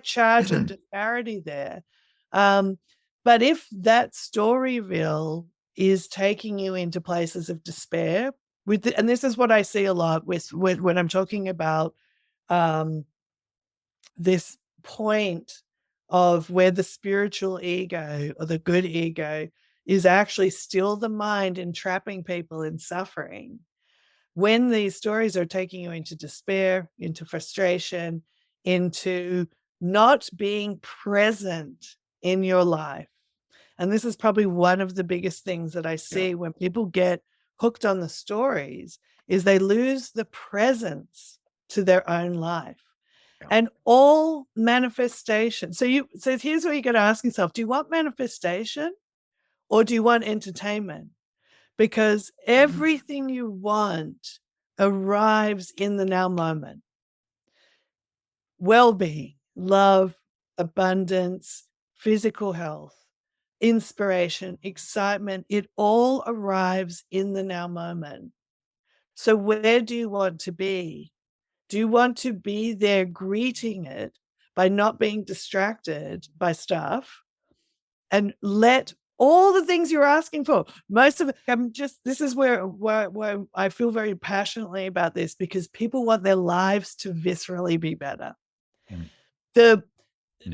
charge of disparity there. But if that story reel is taking you into places of despair, and this is what I see a lot with when I'm talking about this point of where the spiritual ego or the good ego is actually still the mind entrapping people in suffering. When these stories are taking you into despair, into frustration, into not being present in your life. And this is probably one of the biggest things that I see when people get hooked on the stories is they lose the presence to their own life. And all manifestation. So here's where you got to ask yourself, do you want manifestation or do you want entertainment? Because everything you want arrives in the now moment. Well-being, love, abundance, physical health, inspiration, excitement, it all arrives in the now moment. So where do you want to be? Do you want to be there greeting it by not being distracted by stuff and let all the things you're asking for, most of it, this is where I feel very passionately about this, because people want their lives to viscerally be better.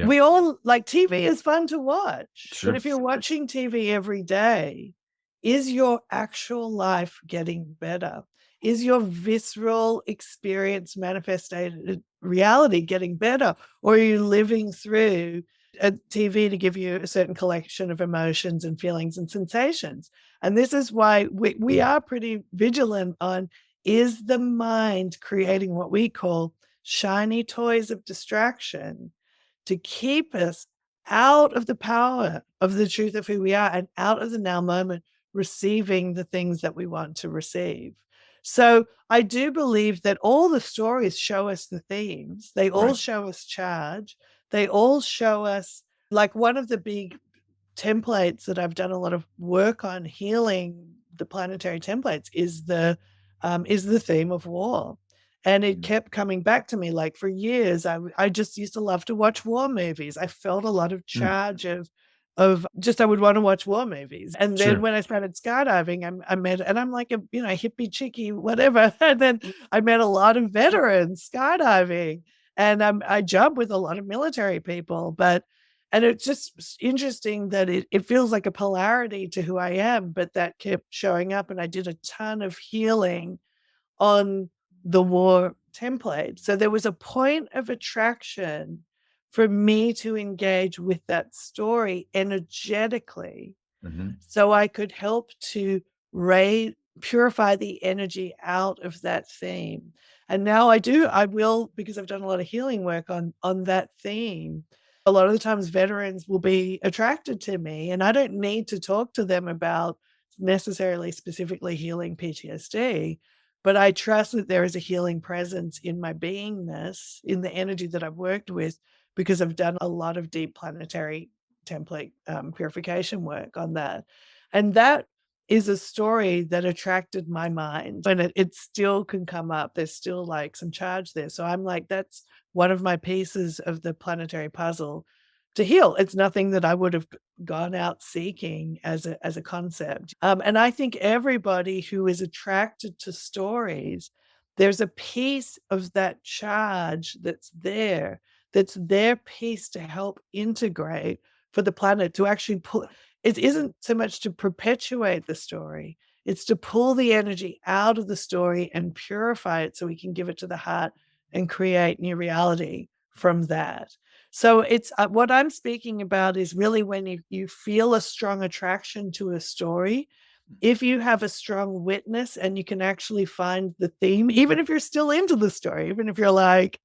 We all like TV is fun to watch, but if you're watching TV every day, is your actual life getting better? Is your visceral experience manifested reality getting better? Or are you living through a TV to give you a certain collection of emotions and feelings and sensations? And this is why we are pretty vigilant on, is the mind creating what we call shiny toys of distraction to keep us out of the power of the truth of who we are and out of the now moment, receiving the things that we want to receive. So I do believe that all the stories show us the themes. They all show us charge. They all show us, like, one of the big templates that I've done a lot of work on healing the planetary templates is the theme of war. And it kept coming back to me. Like, for years, I just used to love to watch war movies. I felt a lot of charge of just, I would want to watch war movies. And then when I started skydiving, I met, and I'm like a, hippie chickie, whatever. And then I met a lot of veterans skydiving, and I jump with a lot of military people, and it's just interesting that it feels like a polarity to who I am, but that kept showing up. And I did a ton of healing on the war template. So there was a point of attraction for me to engage with that story energetically, so I could help to purify the energy out of that theme. And now I will, because I've done a lot of healing work on that theme. A lot of the times veterans will be attracted to me, and I don't need to talk to them about necessarily specifically healing PTSD, but I trust that there is a healing presence in my beingness, in the energy that I've worked with, because I've done a lot of deep planetary template purification work on that. And that is a story that attracted my mind, and it still can come up. There's still like some charge there. So I'm like, that's one of my pieces of the planetary puzzle to heal. It's nothing that I would have gone out seeking as a concept. And I think everybody who is attracted to stories, there's a piece of that charge that's their piece to help integrate for the planet, to actually it isn't so much to perpetuate the story. It's to pull the energy out of the story and purify it so we can give it to the heart and create new reality from that. So it's what I'm speaking about is really when you feel a strong attraction to a story. If you have a strong witness and you can actually find the theme, even if you're still into the story, even if you're like,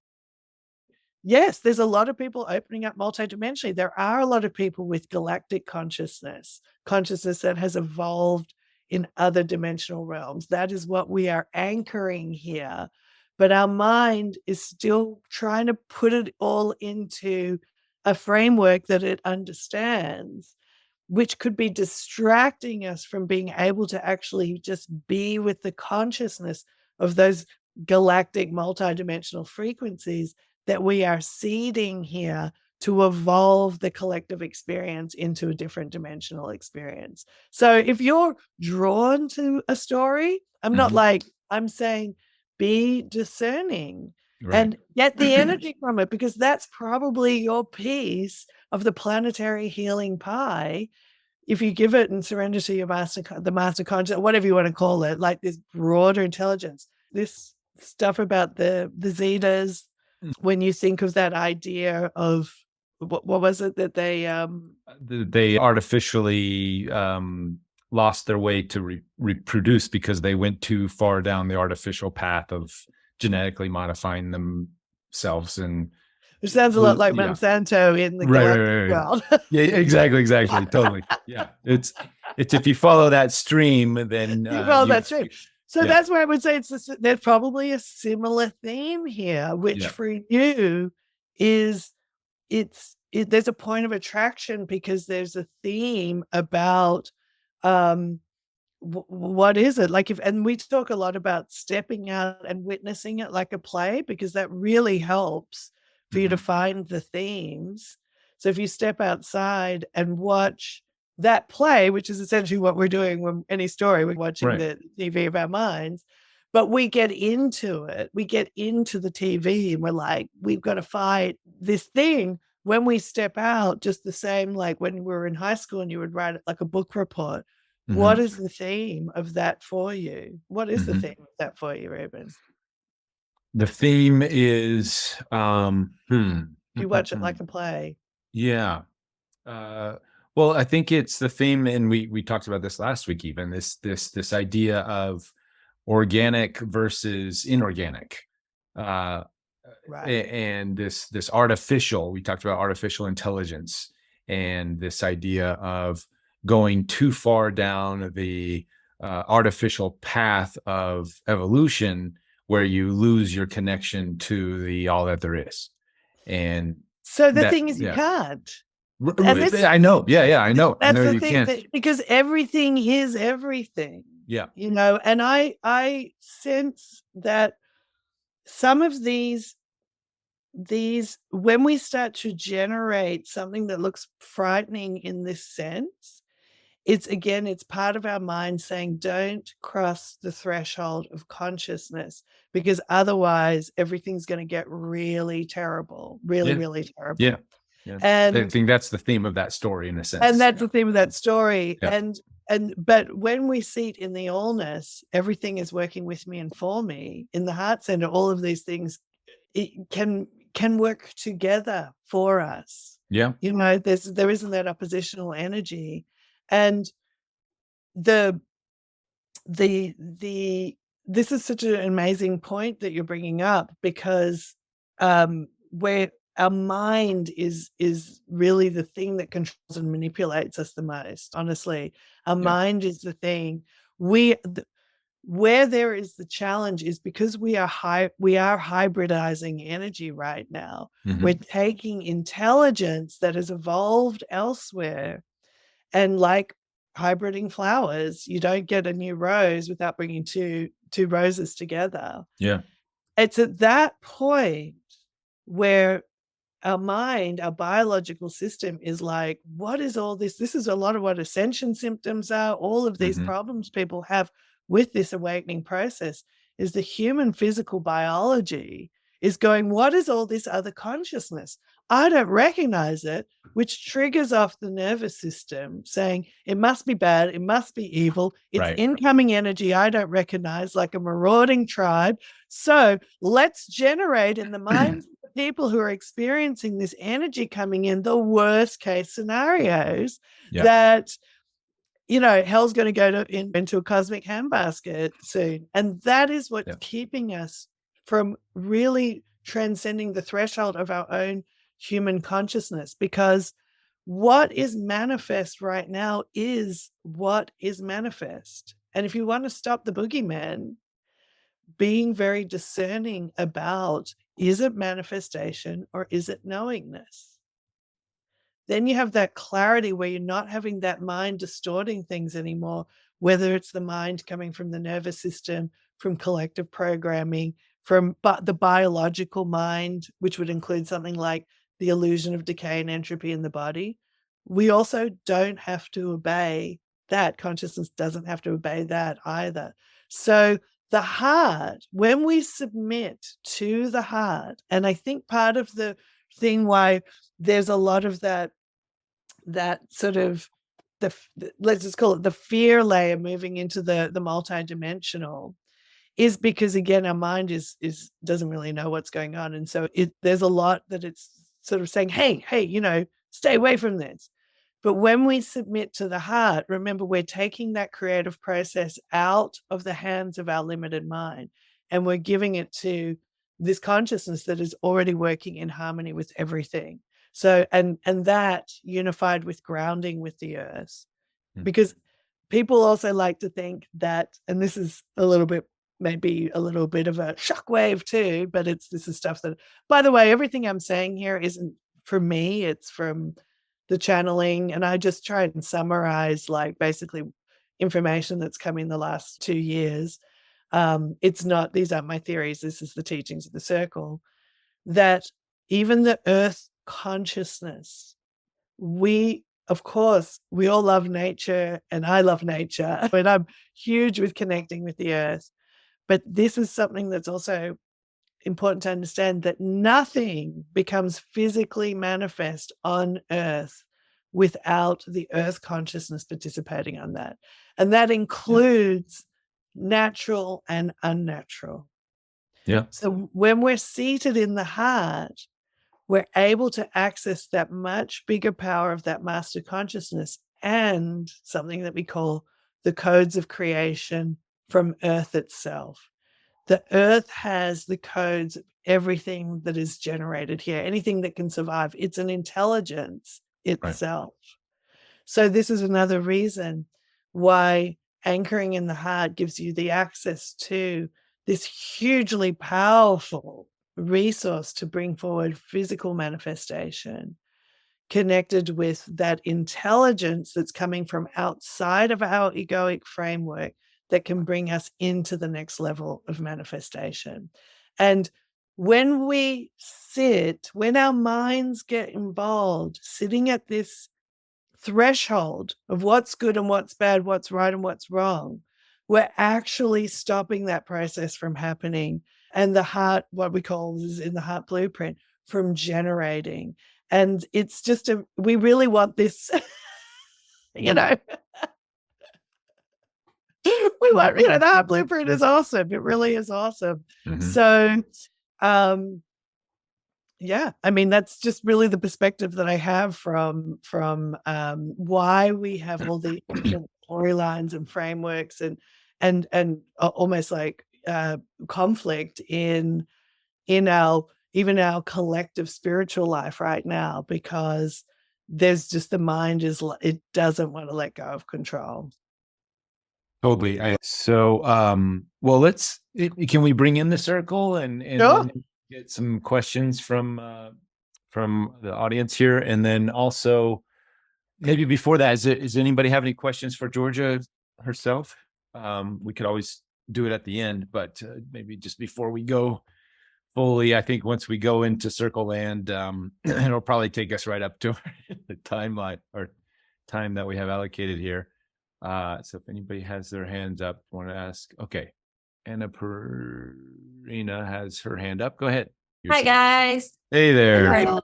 yes, there's a lot of people opening up multidimensionally. There are a lot of people with galactic consciousness that has evolved in other dimensional realms. That is what we are anchoring here. But our mind is still trying to put it all into a framework that it understands, which could be distracting us from being able to actually just be with the consciousness of those galactic multidimensional frequencies that we are seeding here to evolve the collective experience into a different dimensional experience. So if you're drawn to a story, I'm saying be discerning and get the energy from it, because that's probably your piece of the planetary healing pie. If you give it and surrender to your the master conscious, whatever you want to call it, like this broader intelligence, this stuff about the zetas, when you think of that idea of what was it that they artificially lost their way to reproduce because they went too far down the artificial path of genetically modifying themselves, and it sounds a lot like Monsanto in the galactic world. Yeah, exactly, totally. Yeah, it's if you follow that stream, then you follow that stream. So that's why I would say there's probably a similar theme here, which for you is there's a point of attraction because there's a theme about what is it like, and we talk a lot about stepping out and witnessing it like a play, because that really helps for you to find the themes. So if you step outside and watch that play, which is essentially what we're doing when any story, we're watching the TV of our minds, but we get into it, we get into the TV and we're like, we've got to fight this thing. When we step out, just the same, like when we were in high school and you would write like a book report, what is the theme of that for you? What is the theme of that for you, Reuben? The theme is you watch it like a play. Yeah. Well, I think it's the theme, and we talked about this last week, even this idea of organic versus inorganic. And this artificial, we talked about artificial intelligence, and this idea of going too far down the artificial path of evolution, where you lose your connection to the all that there is. And so the thing is, you can't. I know. Yeah, I know. That's I know the thing, because everything is everything. Yeah. You know, and I sense that some of these, when we start to generate something that looks frightening in this sense, it's part of our mind saying, don't cross the threshold of consciousness, because otherwise everything's going to get really terrible, really terrible. Yeah. And I think that's the theme of that story, in a sense. And that's the theme of that story. Yeah. But when we see it in the allness, everything is working with me and for me. In the heart center, all of these things, it can work together for us. Yeah. You know, there isn't that oppositional energy. And this is such an amazing point that you're bringing up, because where our mind is really the thing that controls and manipulates us the most. Honestly, our mind is the thing. Where there is the challenge is because we are hybridizing energy right now. We're taking intelligence that has evolved elsewhere, and like hybriding flowers, you don't get a new rose without bringing two roses together. Yeah, it's at that point where our mind, our biological system is like, what is all this? This is a lot of what ascension symptoms are. All of these problems people have with this awakening process is the human physical biology is going, what is all this other consciousness? I don't recognize it, which triggers off the nervous system saying it must be bad, it must be evil, it's incoming energy I don't recognize, like a marauding tribe. So let's generate in the minds of the people who are experiencing this energy coming in the worst case scenarios that, you know, hell's going to go into a cosmic handbasket soon. And that is what's keeping us from really transcending the threshold of our own human consciousness, because what is manifest right now is what is manifest. And if you want to stop the boogeyman, being very discerning about, is it manifestation or is it knowingness? Then you have that clarity where you're not having that mind distorting things anymore, whether it's the mind coming from the nervous system, from collective programming, from the biological mind, which would include something like the illusion of decay and entropy in the body. We also don't have to obey that. Consciousness doesn't have to obey that either. So the heart, when we submit to the heart, and I think part of the thing why there's a lot of that sort of let's just call it the fear layer moving into the multidimensional, is because again our mind is doesn't really know what's going on, and so there's a lot that it's sort of saying, hey, you know, stay away from this. But when we submit to the heart, remember, we're taking that creative process out of the hands of our limited mind, and we're giving it to this consciousness that is already working in harmony with everything. So, and that unified with grounding with the earth, because people also like to think that, and this is a little bit, maybe a little bit of a shockwave too, but this is stuff that, by the way, everything I'm saying here isn't from me, it's from the channeling. And I just try and summarize like basically information that's come in the last 2 years. It's not, these aren't my theories, this is the teachings of the circle, that even the earth consciousness, of course, we all love nature, and I love nature, and I'm huge with connecting with the earth. But this is something that's also important to understand, that nothing becomes physically manifest on earth without the earth consciousness participating on that. And that includes natural and unnatural. Yeah. So when we're seated in the heart, we're able to access that much bigger power of that master consciousness and something that we call the codes of creation from Earth itself. The Earth has the codes of everything that is generated here, anything that can survive. It's an intelligence itself. So this is another reason why anchoring in the heart gives you the access to this hugely powerful resource to bring forward physical manifestation, connected with that intelligence that's coming from outside of our egoic framework that can bring us into the next level of manifestation. And when we sit, when our minds get involved, sitting at this threshold of what's good and what's bad, what's right and what's wrong, we're actually stopping that process from happening. And the heart, what we call is in the heart blueprint, from generating. And it's just we really want this, you know, we want, you know, the heart blueprint is awesome. It really is awesome. So, yeah, I mean, that's just really the perspective that I have from why we have all the storylines and frameworks and almost like conflict in our collective spiritual life right now, because there's just, the mind it doesn't want to let go of control. Totally. Well, can we bring in the circle and Sure. get some questions from the audience here, and then also maybe before that, does anybody have any questions for Georgia herself? We could always do it at the end, but maybe just before we go fully, I think once we go into Circle Land, it'll probably take us right up to the timeline or time that we have allocated here. So if anybody has their hands up, want to ask, okay. Anna Perina has her hand up. Go ahead. Hi, guys. Hey there. Hello.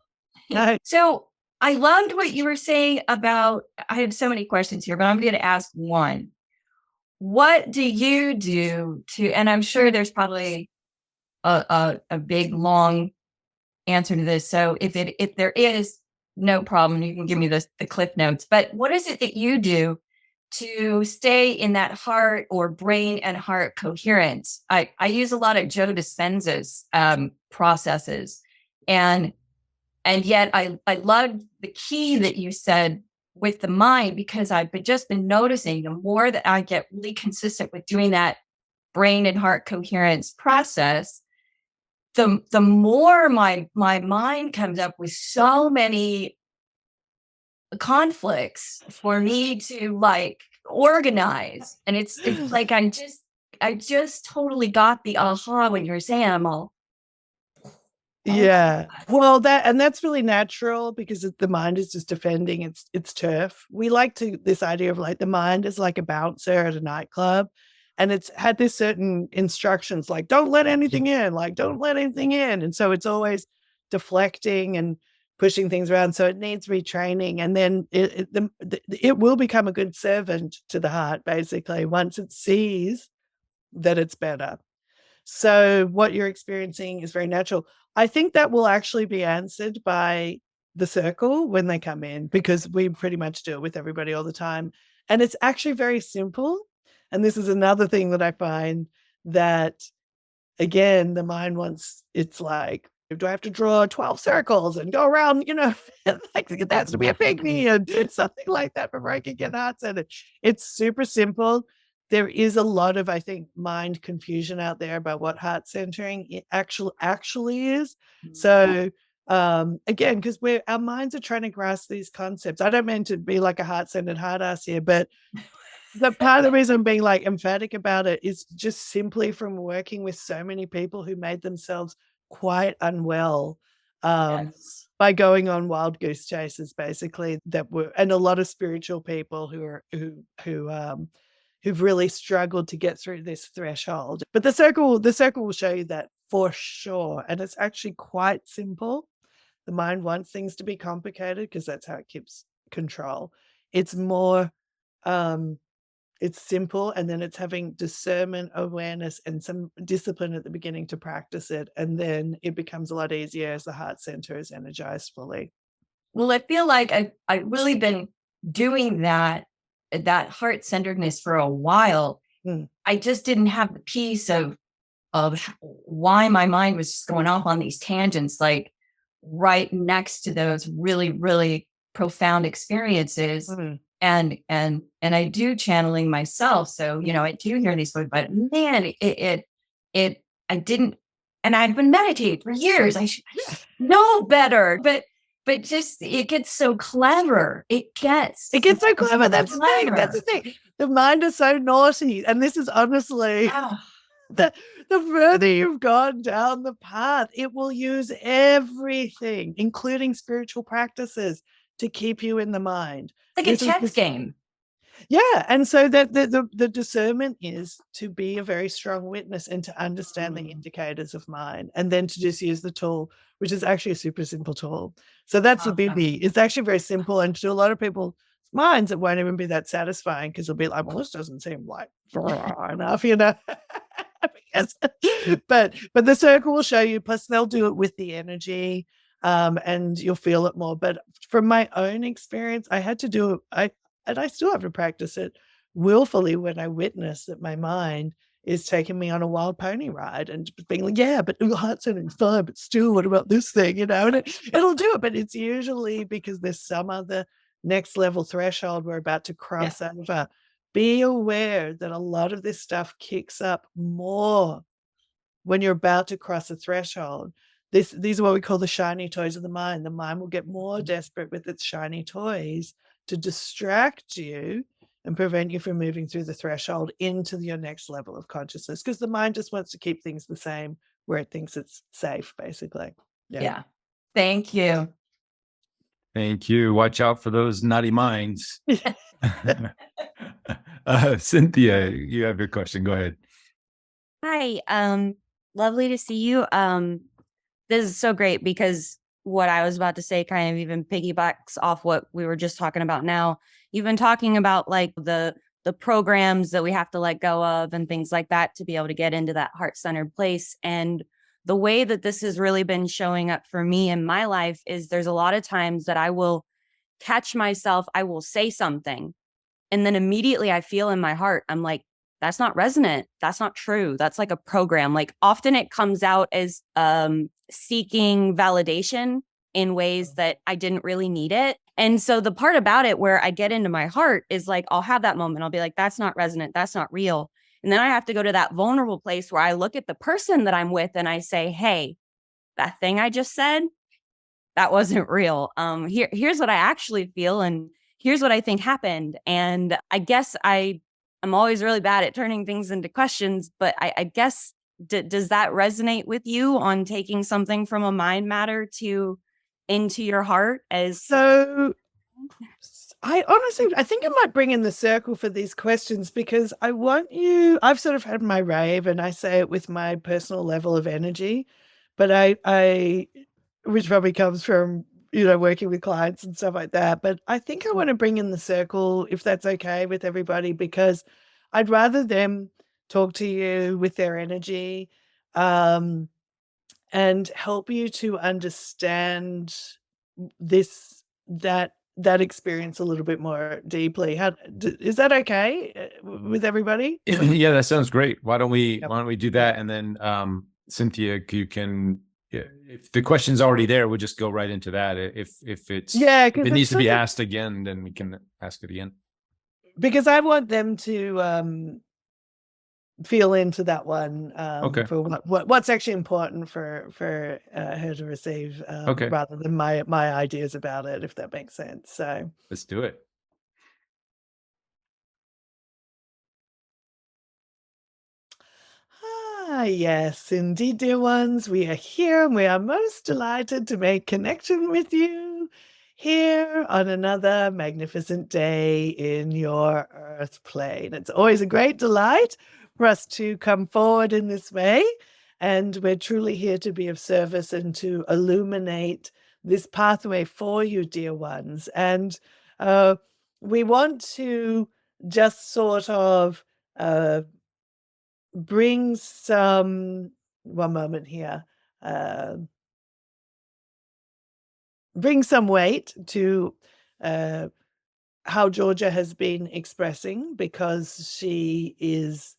So I loved what you were saying about, I have so many questions here, but I'm going to ask one. What do you do to, and I'm sure there's probably a big, long answer to this. So if there is, no problem, you can give me the cliff notes, but what is it that you do to stay in that heart or brain and heart coherence? I use a lot of Joe Dispenza's processes, and yet I love the key that you said with the mind, because I've just been noticing the more that I get really consistent with doing that brain and heart coherence process, the more my mind comes up with so many conflicts for me to like organize. And it's like I just totally got the aha when you were saying I'm all. Yeah. Well, that's really natural because the mind is just defending its turf. We like this idea of like the mind is like a bouncer at a nightclub, and it's had this certain instructions like don't let anything in, like don't let anything in. And so it's always deflecting and pushing things around. So it needs retraining, and then it will become a good servant to the heart basically once it sees that it's better. So what you're experiencing is very natural. I think that will actually be answered by the circle when they come in, because we pretty much do it with everybody all the time. And it's actually very simple. And this is another thing that I find that, again, the mind wants, it's like, do I have to draw 12 circles and go around, like that's to be a pygmy and something like that before I can get heart centered. It's super simple. There is a lot of, I think, mind confusion out there about what heart centering actually is. So again, because our minds are trying to grasp these concepts. I don't mean to be like a heart-centered hard ass here, but the part of the reason I'm being like emphatic about it is just simply from working with so many people who made themselves quite unwell by going on wild goose chases, basically, and a lot of spiritual people who've really struggled to get through this threshold. But the circle will show you that for sure. And it's actually quite simple. The mind wants things to be complicated because that's how it keeps control. It's more it's simple, and then it's having discernment, awareness, and some discipline at the beginning to practice it. And then it becomes a lot easier as the heart center is energized fully. Well, I feel like I've really been doing that heart-centeredness for a while. I just didn't have the piece of why my mind was just going off on these tangents, like right next to those really, really profound experiences. And I do channeling myself. So, I do hear these words, but man, I didn't, and I've been meditating for years. I should know better, but just, it gets so clever. It gets so clever. That's the thing. The mind is so naughty. And this is honestly, the further you've gone down the path, it will use everything, including spiritual practices, to keep you in the mind. Like a chess game. Yeah. And so that the discernment is to be a very strong witness and to understand the indicators of mind, and then to just use the tool, which is actually a super simple tool. So that's the beauty. It's actually very simple. And to a lot of people's minds, it won't even be that satisfying, because it'll be like, well, this doesn't seem like enough, Yes. But the circle will show you, plus they'll do it with the energy. And you'll feel it more. But from my own experience, I had to do it. And I still have to practice it willfully when I witness that my mind is taking me on a wild pony ride and being like, yeah, but your heart centering's fine, but still, what about this thing? And it'll do it. But it's usually because there's some other next level threshold we're about to cross over. Be aware that a lot of this stuff kicks up more when you're about to cross a threshold. These are what we call the shiny toys of the mind. The mind will get more desperate with its shiny toys to distract you and prevent you from moving through the threshold into your next level of consciousness, because the mind just wants to keep things the same where it thinks it's safe, basically. Yeah. Thank you. Thank you. Watch out for those naughty minds. Cynthia, you have your question. Go ahead. Hi. Lovely to see you. This is so great because what I was about to say kind of even piggybacks off what we were just talking about now. You've been talking about like the programs that we have to let go of and things like that to be able to get into that heart-centered place. And the way that this has really been showing up for me in my life is there's a lot of times that I will catch myself, I will say something, and then immediately I feel in my heart, I'm like, that's not resonant. That's not true. That's like a program. Like often it comes out as seeking validation in ways that I didn't really need it. And so the part about it where I get into my heart is like, I'll have that moment. I'll be like, that's not resonant. That's not real. And then I have to go to that vulnerable place where I look at the person that I'm with and I say, hey, that thing I just said, that wasn't real. Here's what I actually feel. And here's what I think happened. And I guess I'm always really bad at turning things into questions, but I guess, does that resonate with you on taking something from a mind matter into your heart? So I think I might bring in the circle for these questions, because I've sort of had my rave, and I say it with my personal level of energy, but I which probably comes from, working with clients and stuff like that. But I think I want to bring in the circle, if that's okay with everybody, because I'd rather them talk to you with their energy, and help you to understand that experience a little bit more deeply. Is that okay with everybody? Yeah, that sounds great. Why don't we do that? And then Cynthia, you can, if the question's already there, we'll just go right into that. If it needs to be asked again, then we can ask it again. Because I want them to feel into that one, for what's actually important for her to receive, rather than my ideas about it, if that makes sense. So let's do it. Yes, indeed, dear ones, we are here, and we are most delighted to make connection with you here on another magnificent day in your earth plane. It's always a great delight for us to come forward in this way, and we're truly here to be of service and to illuminate this pathway for you, dear ones. And we want to just sort of bring some, one moment here, bring some weight to how Georgia has been expressing, because she is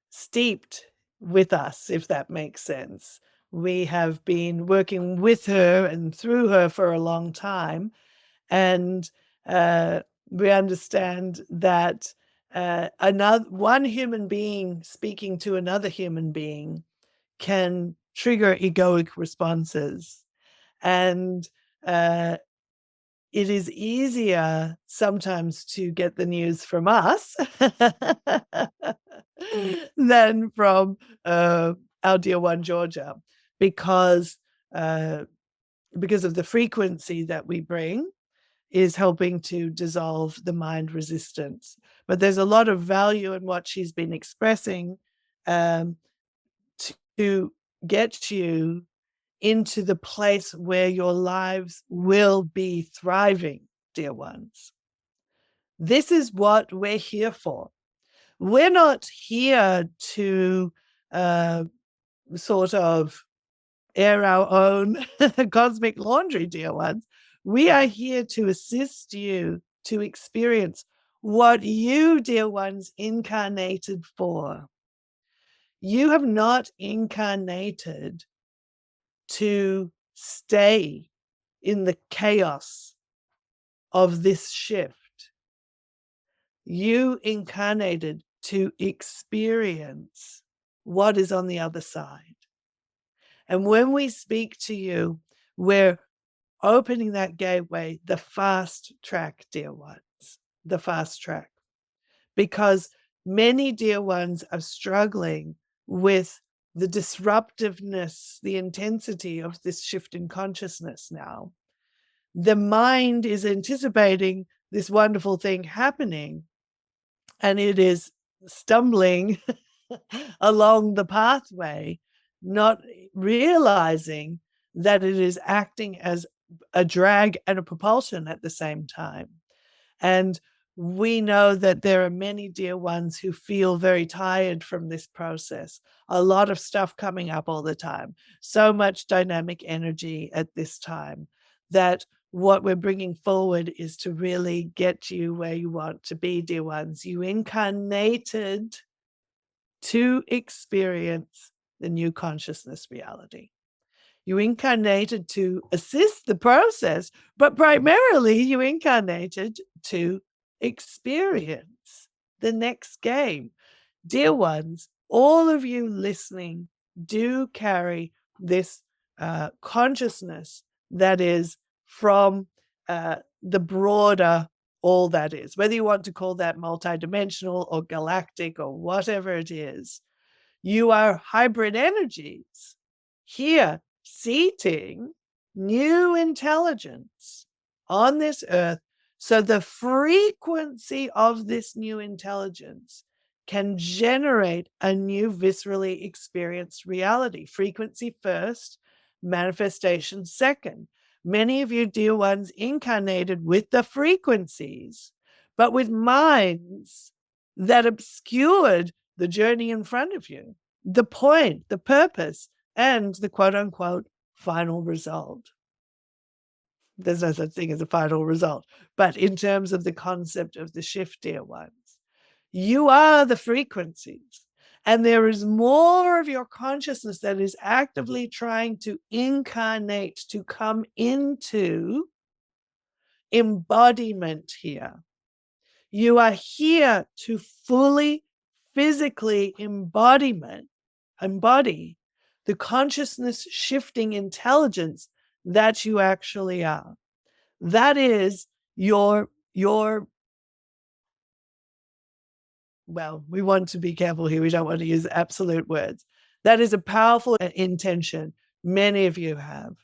steeped with us, if that makes sense. We have been working with her and through her for a long time, and we understand that one human being speaking to another human being can trigger egoic responses, and it is easier sometimes to get the news from us than from our dear one Georgia, because of the frequency that we bring is helping to dissolve the mind resistance. But there's a lot of value in what she's been expressing, to get you into the place where your lives will be thriving, dear ones. This is what we're here for. We're not here to sort of air our own cosmic laundry, dear ones. We are here to assist you to experience what you, dear ones, incarnated for. You have not incarnated to stay in the chaos of this shift. You incarnated to experience what is on the other side. And when we speak to you, we're opening that gateway, the fast track, dear ones, the fast track. Because many dear ones are struggling with the disruptiveness, the intensity of this shift in consciousness now. The mind is anticipating this wonderful thing happening, and it is stumbling along the pathway, not realizing that it is acting as a drag and a propulsion at the same time. And we know that there are many dear ones who feel very tired from this process. A lot of stuff coming up all the time. So much dynamic energy at this time that what we're bringing forward is to really get you where you want to be, dear ones. You incarnated to experience the new consciousness reality. You incarnated to assist the process, but primarily you incarnated to experience the next game. Dear ones, all of you listening do carry this consciousness that is from the broader all that is, whether you want to call that multidimensional or galactic or whatever it is. You are hybrid energies here seating new intelligence on this earth. So the frequency of this new intelligence can generate a new viscerally experienced reality. Frequency first, manifestation second. Many of you, dear ones, incarnated with the frequencies, but with minds that obscured the journey in front of you, the point, the purpose, and the quote unquote final result. There's no such thing as a final result. But in terms of the concept of the shift, dear ones, you are the frequencies. And there is more of your consciousness that is actively trying to incarnate, to come into embodiment here. You are here to fully, physically embody the consciousness shifting intelligence that you actually are. That is your well, we want to be careful here. We don't want to use absolute words. That is a powerful intention many of you have.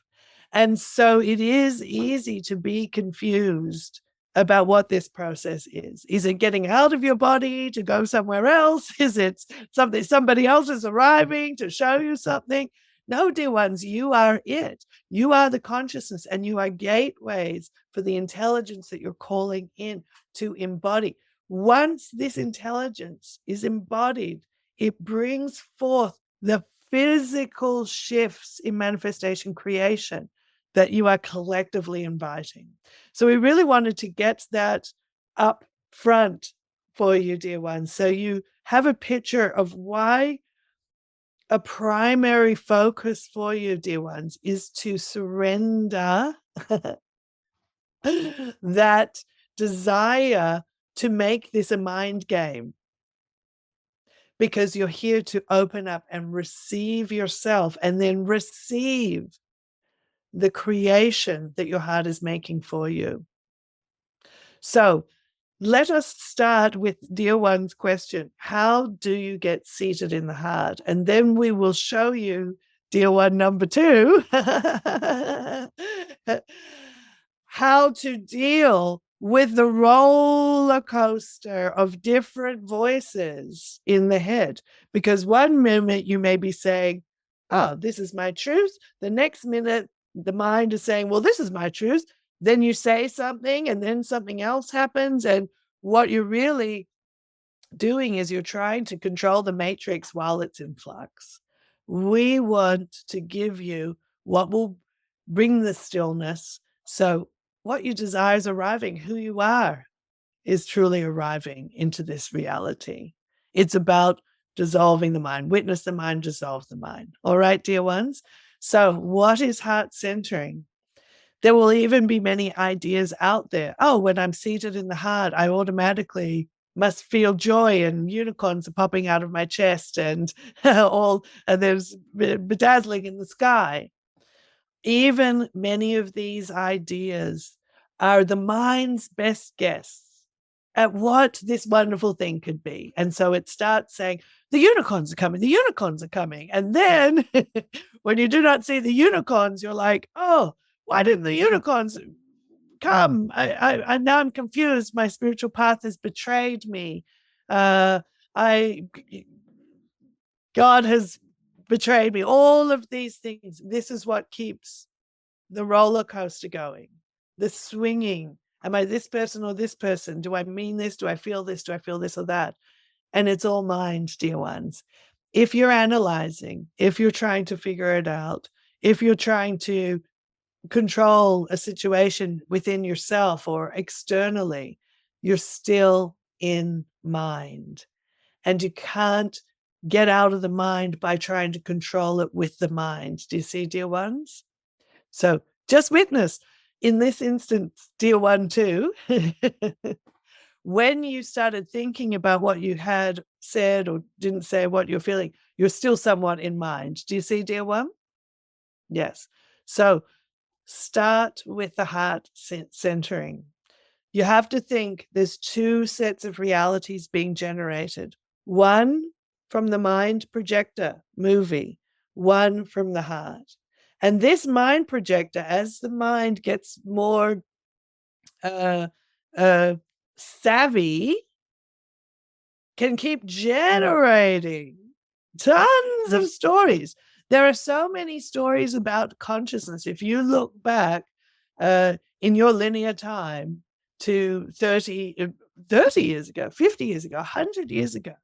And so it is easy to be confused about what this process is. Is it getting out of your body to go somewhere else? Is it something somebody else is arriving to show you something? No, dear ones, you are it. You are the consciousness, and you are gateways for the intelligence that you're calling in to embody. Once this intelligence is embodied, it brings forth the physical shifts in manifestation creation that you are collectively inviting. So we really wanted to get that up front for you, dear ones, so you have a picture of why a primary focus for you, dear ones, is to surrender that desire to make this a mind game, because you're here to open up and receive yourself and then receive the creation that your heart is making for you. So let us start with dear one's question. How do you get seated in the heart? And then we will show you, dear one number 2, how to deal with the roller coaster of different voices in the head. Because one minute you may be saying, oh, this is my truth. The next minute, the mind is saying, well, this is my truth. Then you say something and then something else happens. And what you're really doing is you're trying to control the matrix while it's in flux. We want to give you what will bring the stillness. So what you desire is arriving, who you are is truly arriving into this reality. It's about dissolving the mind. Witness the mind, dissolve the mind. All right, dear ones? So what is heart centering? There will even be many ideas out there. Oh, when I'm seated in the heart, I automatically must feel joy and unicorns are popping out of my chest and there's bedazzling in the sky. Even many of these ideas are the mind's best guess at what this wonderful thing could be. And so it starts saying, the unicorns are coming, the unicorns are coming. And then when you do not see the unicorns, you're like, oh, why didn't the unicorns come? I now I'm confused. My spiritual path has betrayed me. God has betrayed me. All of these things. This is what keeps the roller coaster going, the swinging. Am I this person or this person? Do I mean this? Do I feel this? Do I feel this or that? And it's all mind, dear ones. If you're analyzing, if you're trying to figure it out, if you're trying to control a situation within yourself or externally, you're still in mind. And you can't get out of the mind by trying to control it with the mind. Do you see, dear ones? So just witness in this instance, dear one, too, when you started thinking about what you had said or didn't say, what you're feeling, you're still somewhat in mind. Do you see, dear one? Yes. So start with the heart centering. You have to think there's two sets of realities being generated. One from the mind projector movie, one from the heart. And this mind projector, as the mind gets more savvy, can keep generating tons of stories. There are so many stories about consciousness. If you look back in your linear time to 30 years ago, 50 years ago, 100 years ago,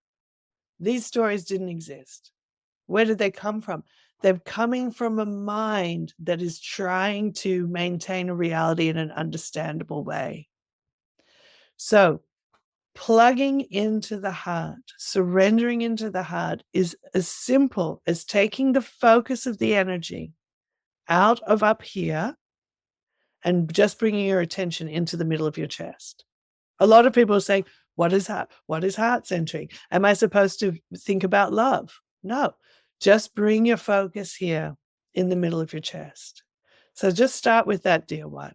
these stories didn't exist. Where did they come from? They're coming from a mind that is trying to maintain a reality in an understandable way. So plugging into the heart, surrendering into the heart is as simple as taking the focus of the energy out of up here and just bringing your attention into the middle of your chest. A lot of people are saying, what is heart? What is heart centering? Am I supposed to think about love? No, just bring your focus here in the middle of your chest. So just start with that, dear ones.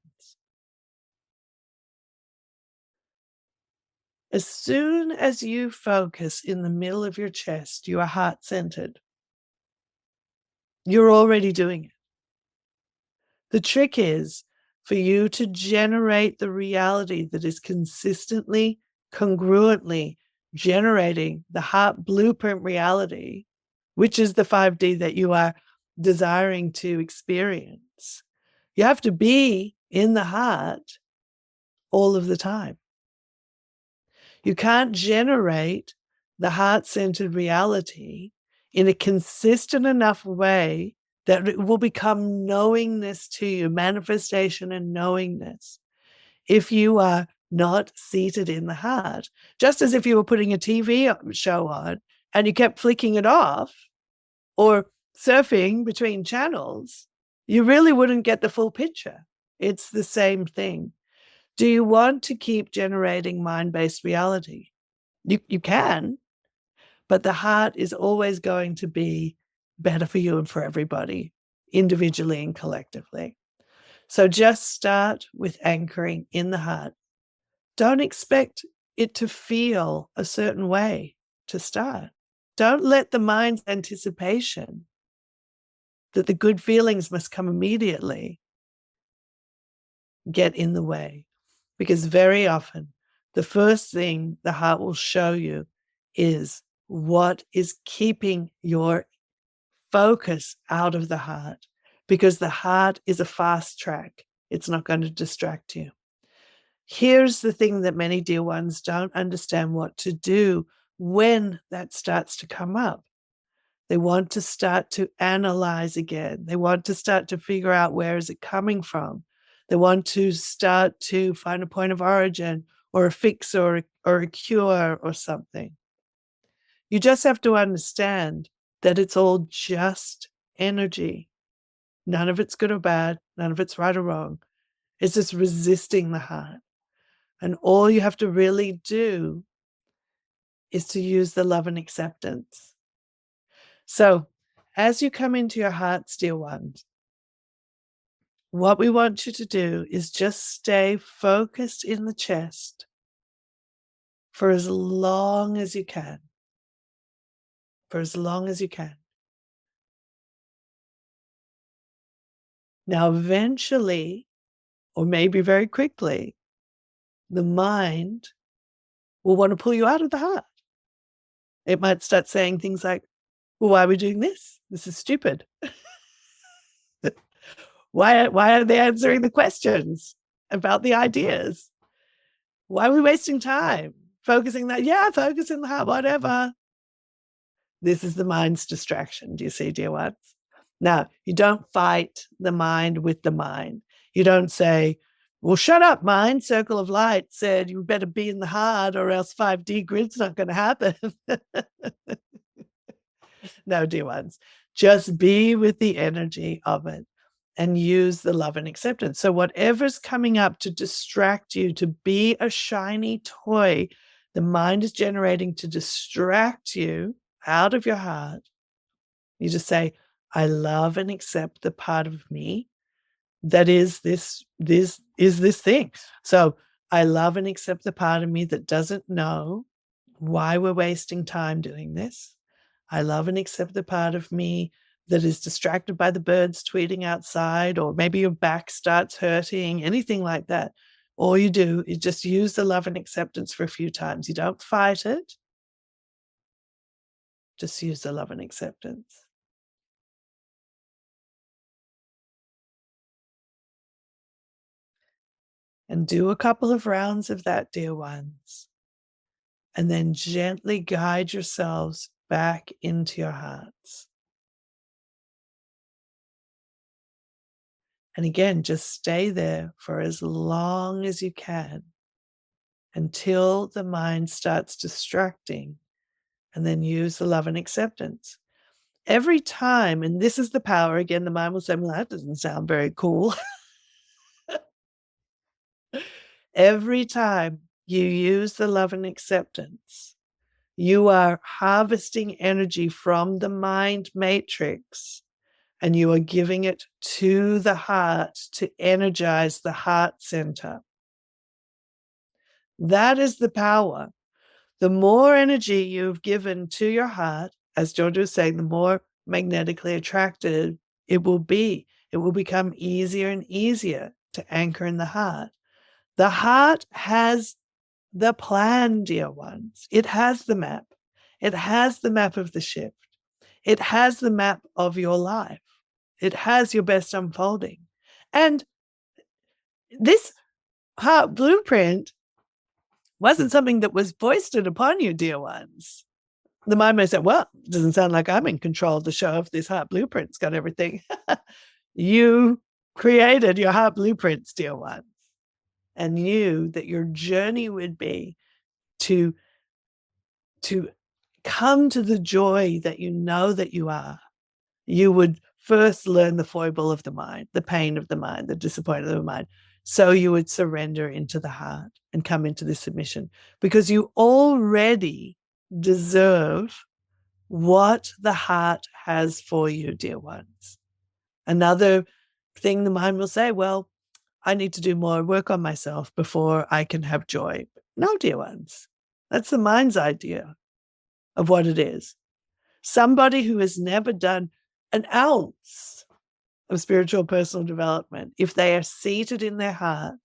As soon as you focus in the middle of your chest, you are heart-centered. You're already doing it. The trick is for you to generate the reality that is consistently, congruently generating the heart blueprint reality, which is the 5D that you are desiring to experience. You have to be in the heart all of the time. You can't generate the heart-centered reality in a consistent enough way that it will become knowingness to you, manifestation and knowingness, if you are not seated in the heart. Just as if you were putting a TV show on and you kept flicking it off or surfing between channels, you really wouldn't get the full picture. It's the same thing. Do you want to keep generating mind-based reality? You can, but the heart is always going to be better for you and for everybody, individually and collectively. So just start with anchoring in the heart. Don't expect it to feel a certain way to start. Don't let the mind's anticipation that the good feelings must come immediately get in the way. Because very often, the first thing the heart will show you is what is keeping your focus out of the heart, because the heart is a fast track. It's not going to distract you. Here's the thing that many dear ones don't understand what to do when that starts to come up. They want to start to analyze again. They want to start to figure out where is it coming from. They want to start to find a point of origin or a fix or a cure or something. You just have to understand that it's all just energy. None of it's good or bad. None of it's right or wrong. It's just resisting the heart. And all you have to really do is to use the love and acceptance. So as you come into your hearts, dear ones, what we want you to do is just stay focused in the chest for as long as you can. For as long as you can. Now, eventually, or maybe very quickly, the mind will want to pull you out of the heart. It might start saying things like, Well, why are we doing this? This is stupid. Why are they answering the questions about the ideas? Why are we wasting time focusing that? Yeah, focus in the heart, whatever. This is the mind's distraction. Do you see, dear ones? Now, you don't fight the mind with the mind. You don't say, well, shut up, mind. Circle of Light said you better be in the heart or else 5D grid's not going to happen. No, dear ones, just be with the energy of it and use the love and acceptance. So whatever's coming up to distract you, to be a shiny toy, the mind is generating to distract you out of your heart. You just say, I love and accept the part of me that is this thing. So I love and accept the part of me that doesn't know why we're wasting time doing this. I love and accept the part of me that is distracted by the birds tweeting outside, or maybe your back starts hurting, anything like that. All you do is just use the love and acceptance for a few times. You don't fight it. Just use the love and acceptance. And do a couple of rounds of that, dear ones. And then gently guide yourselves back into your hearts. And again, just stay there for as long as you can until the mind starts distracting, and then use the love and acceptance. Every time, and this is the power, again, the mind will say, well, that doesn't sound very cool. Every time you use the love and acceptance, you are harvesting energy from the mind matrix, and you are giving it to the heart to energize the heart center. That is the power. The more energy you've given to your heart, as Georgia was saying, the more magnetically attracted it will be. It will become easier and easier to anchor in the heart. The heart has the plan, dear ones. It has the map. It has the map of the shift. It has the map of your life. It has your best unfolding. And this heart blueprint wasn't something that was foisted upon you, dear ones. The mind may say, well, it doesn't sound like I'm in control of the show if this heart blueprint's got everything. You created your heart blueprints, dear ones, and knew that your journey would be to come to the joy that you know that you are. You would first learn the foible of the mind, the pain of the mind, the disappointment of the mind. So you would surrender into the heart and come into this submission, because you already deserve what the heart has for you, dear ones. Another thing the mind will say, well, I need to do more work on myself before I can have joy. No, dear ones, that's the mind's idea of what it is. Somebody who has never done an ounce of spiritual personal development, if they are seated in their heart,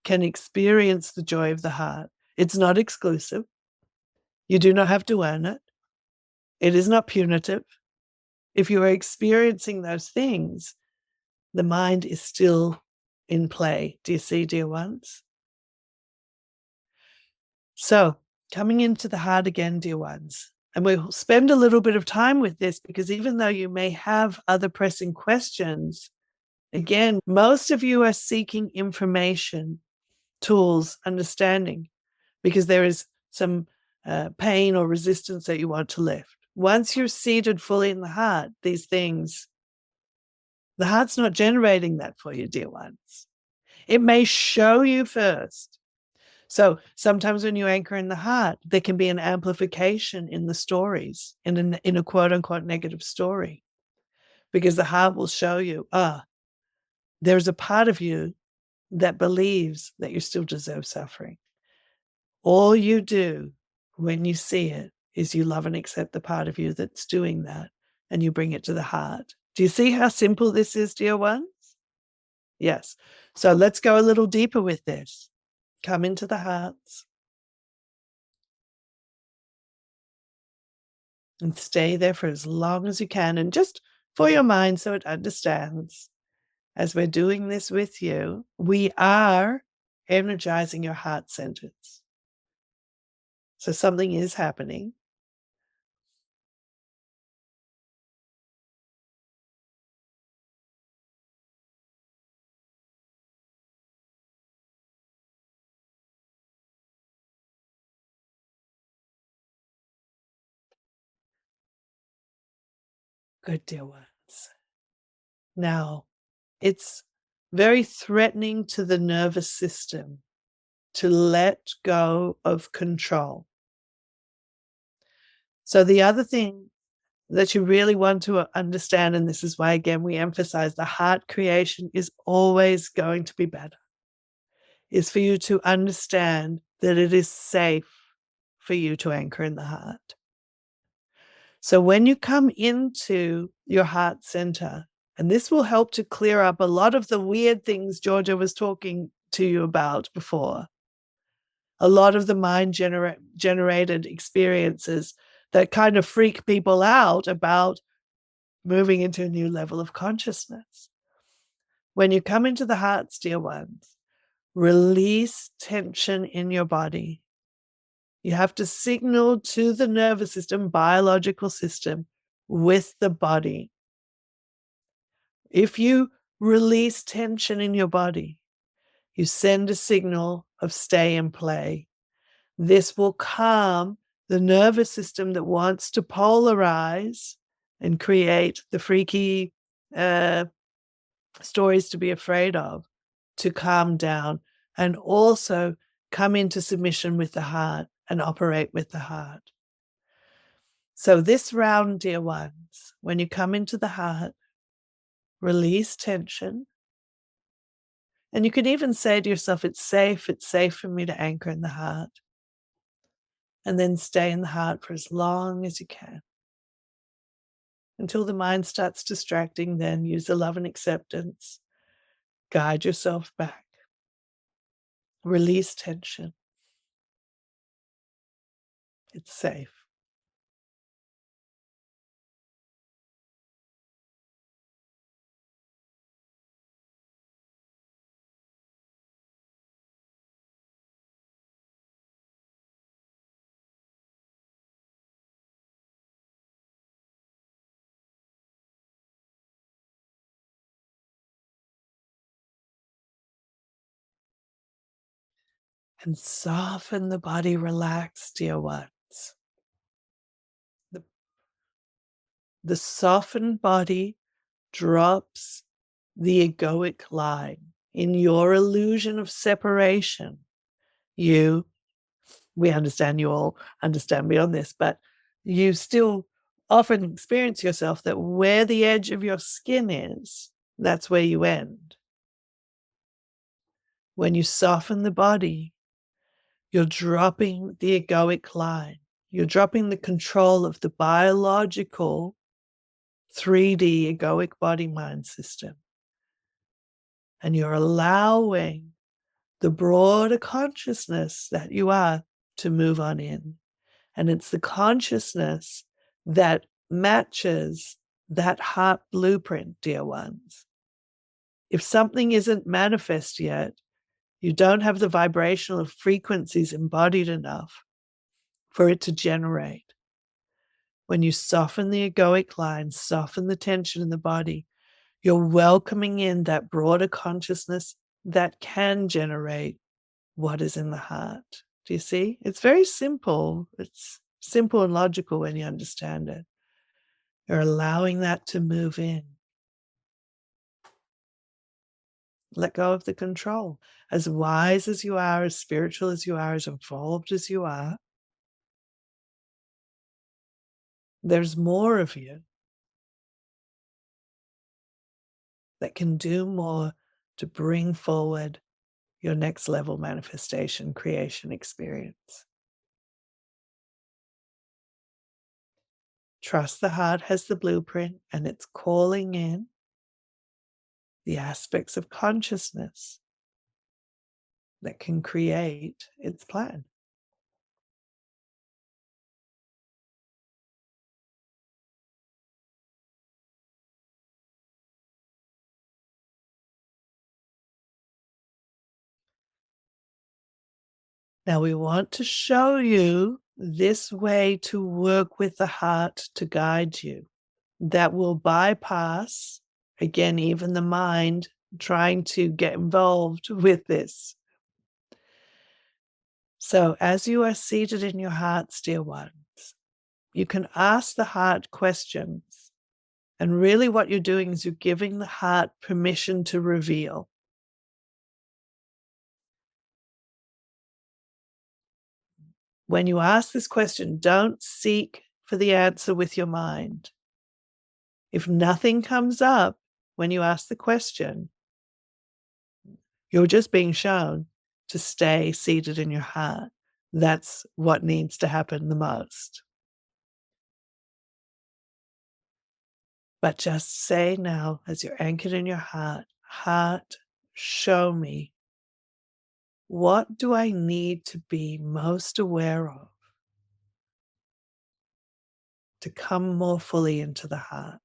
can experience the joy of the heart. It's not exclusive. You do not have to earn it. It is not punitive. If you are experiencing those things, the mind is still in play. Do you see, dear ones? So, coming into the heart again, dear ones, and we'll spend a little bit of time with this, because even though you may have other pressing questions, again, most of you are seeking information, tools, understanding, because there is some pain or resistance that you want to lift. Once you're seated fully in the heart, these things, the heart's not generating that for you, dear ones. It may show you first. So sometimes when you anchor in the heart, there can be an amplification in the stories, in a quote unquote negative story, because the heart will show you, there's a part of you that believes that you still deserve suffering. All you do when you see it is you love and accept the part of you that's doing that, and you bring it to the heart. Do you see how simple this is, dear ones? Yes. So let's go a little deeper with this. Come into the hearts. And stay there for as long as you can. And just for your mind, so it understands, as we're doing this with you, we are energizing your heart centers. So something is happening. Good, dear ones. Now, it's very threatening to the nervous system to let go of control. So the other thing that you really want to understand, and this is why, again, we emphasize the heart creation is always going to be better, is for you to understand that it is safe for you to anchor in the heart. So when you come into your heart center, and this will help to clear up a lot of the weird things Georgia was talking to you about before, a lot of the mind generated experiences that kind of freak people out about moving into a new level of consciousness. When you come into the hearts, dear ones, release tension in your body. You have to signal to the nervous system, biological system, with the body. If you release tension in your body, you send a signal of stay and play. This will calm the nervous system that wants to polarize and create the freaky stories to be afraid of, to calm down and also come into submission with the heart and operate with the heart. So this round, dear ones, when you come into the heart, release tension. And you can even say to yourself, it's safe for me to anchor in the heart. And then stay in the heart for as long as you can. Until the mind starts distracting, then use the love and acceptance. Guide yourself back. Release tension. It's safe. And soften the body, relax, dear ones. The softened body drops the egoic line. In your illusion of separation, we understand, you all understand me on this, but you still often experience yourself that where the edge of your skin is, that's where you end. When you soften the body, you're dropping the egoic line. You're dropping the control of the biological 3D egoic body-mind system. And you're allowing the broader consciousness that you are to move on in. And it's the consciousness that matches that heart blueprint, dear ones. If something isn't manifest yet, you don't have the vibrational frequencies embodied enough for it to generate. When you soften the egoic line, soften the tension in the body, you're welcoming in that broader consciousness that can generate what is in the heart. Do you see? It's very simple. It's simple and logical when you understand it. You're allowing that to move in. Let go of the control. As wise as you are, as spiritual as you are, as evolved as you are, there's more of you that can do more to bring forward your next level manifestation, creation experience. Trust the heart has the blueprint and it's calling in the aspects of consciousness that can create its plan. Now we want to show you this way to work with the heart to guide you. That will bypass, again, even the mind trying to get involved with this. So as you are seated in your hearts, dear ones, you can ask the heart questions. And really what you're doing is you're giving the heart permission to reveal. When you ask this question, don't seek for the answer with your mind. If nothing comes up when you ask the question, you're just being shown to stay seated in your heart. That's what needs to happen the most. But just say now, as you're anchored in your heart, heart, show me, what do I need to be most aware of to come more fully into the heart?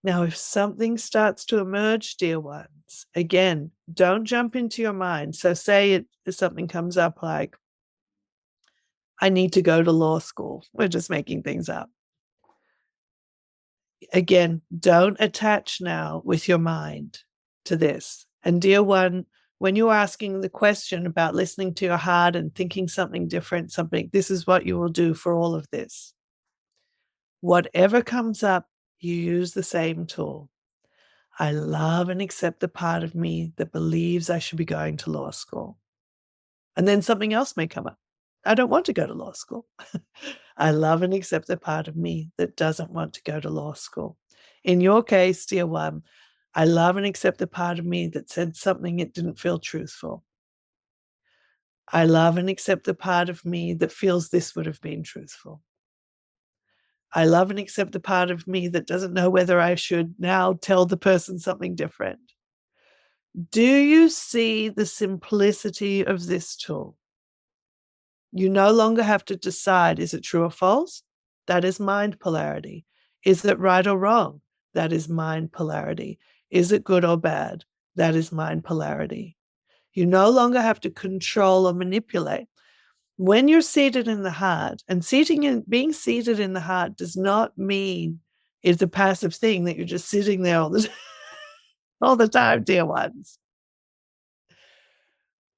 Now, if something starts to emerge, dear ones, again, don't jump into your mind. So say if something comes up like, I need to go to law school. We're just making things up. Again, don't attach now with your mind to this. And dear one, when you're asking the question about listening to your heart and thinking something different, this is what you will do for all of this. Whatever comes up, you use the same tool. I love and accept the part of me that believes I should be going to law school. And then something else may come up. I don't want to go to law school. I love and accept the part of me that doesn't want to go to law school. In your case, dear one, I love and accept the part of me that said something it didn't feel truthful. I love and accept the part of me that feels this would have been truthful. I love and accept the part of me that doesn't know whether I should now tell the person something different. Do you see the simplicity of this tool? You no longer have to decide, is it true or false? That is mind polarity. Is it right or wrong? That is mind polarity. Is it good or bad? That is mind polarity. You no longer have to control or manipulate. When you're seated in the heart, and being seated in the heart does not mean it's a passive thing that you're just sitting there all the time, dear ones.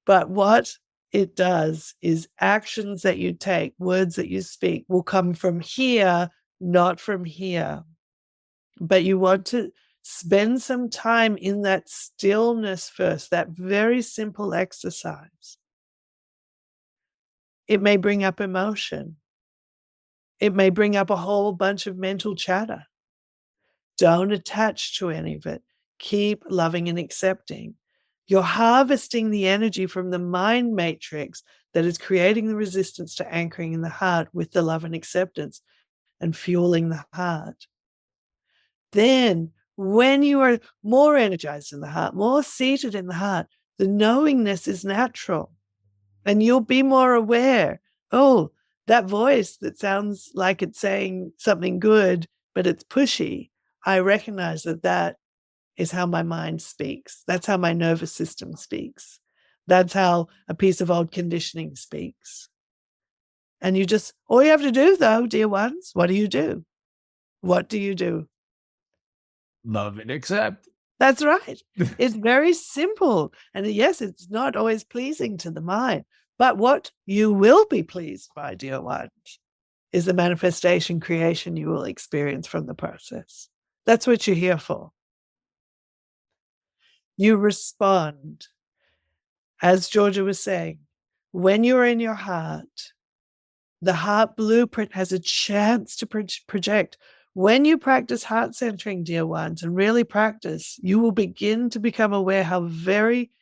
But what it does is actions that you take, words that you speak will come from here, not from here. But you want to spend some time in that stillness first, that very simple exercise. It may bring up emotion. It may bring up a whole bunch of mental chatter. Don't attach to any of it. Keep loving and accepting. You're harvesting the energy from the mind matrix that is creating the resistance to anchoring in the heart with the love and acceptance and fueling the heart. Then, when you are more energized in the heart, more seated in the heart, the knowingness is natural. And you'll be more aware. Oh, that voice that sounds like it's saying something good, but it's pushy. I recognize that is how my mind speaks. That's how my nervous system speaks. That's how a piece of old conditioning speaks. And all you have to do though, dear ones, what do? What do you do? Love and accept. That's right. It's very simple. And yes, it's not always pleasing to the mind, but what you will be pleased by, dear ones, is the manifestation creation you will experience from the process. That's what you're here for. You respond. As Georgia was saying, when you're in your heart, the heart blueprint has a chance to project. When you practice heart centering, dear ones, and really practice, you will begin to become aware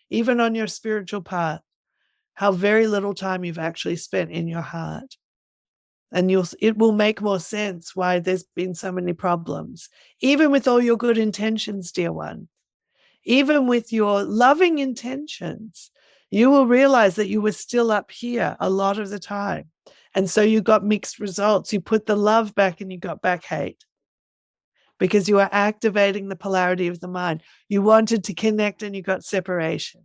even on your spiritual path, how very little time you've actually spent in your heart. And it will make more sense why there's been so many problems, even with all your good intentions, dear one. Even with your loving intentions, you will realize that you were still up here a lot of the time. And so you got mixed results. You put the love back and you got back hate, because you are activating the polarity of the mind. You wanted to connect and you got separation,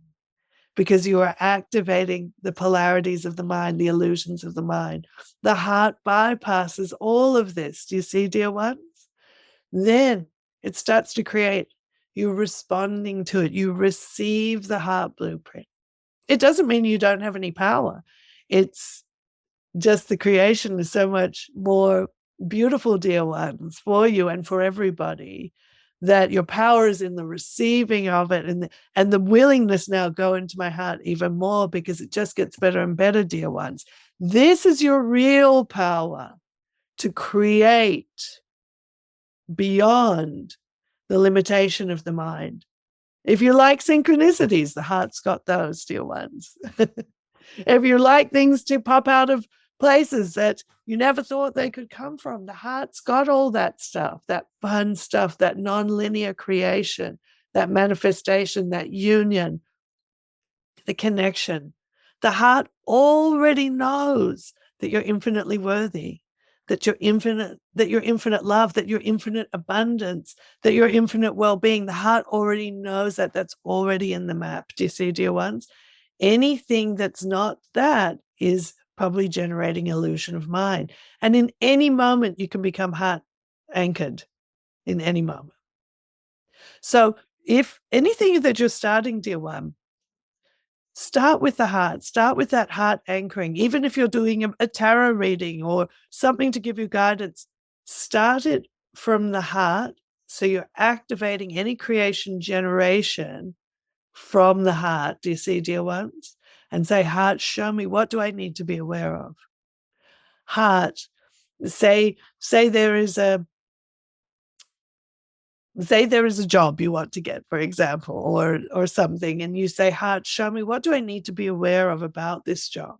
because you are activating the polarities of the mind, the illusions of the mind. The heart bypasses all of this. Do you see, dear ones? Then it starts to create. You're responding to it. You receive the heart blueprint. It doesn't mean you don't have any power. It's just the creation is so much more beautiful, dear ones, for you and for everybody, that your power is in the receiving of it, and the willingness now go into my heart even more, because it just gets better and better, dear ones. This is your real power to create beyond the limitation of the mind. If you like synchronicities, the heart's got those, dear ones. If you like things to pop out of places that you never thought they could come from, the heart's got all that stuff, that fun stuff, that non-linear creation, that manifestation, that union, the connection. The heart already knows that you're infinitely worthy, that you're infinite love, that you're infinite abundance, that you're infinite well-being. The heart already knows that. That's already in the map. Do you see, dear ones? Anything that's not that is probably generating illusion of mind. And in any moment, you can become heart anchored, in any moment. So if anything that you're starting, dear one, start with the heart. Start with that heart anchoring. Even if you're doing a tarot reading or something to give you guidance, start it from the heart. So you're activating any creation generation from the heart. Do you see, dear ones? And say, heart, show me, what do I need to be aware of? Heart, say there is a job you want to get, for example, or something, and you say, heart, show me, what do I need to be aware of about this job?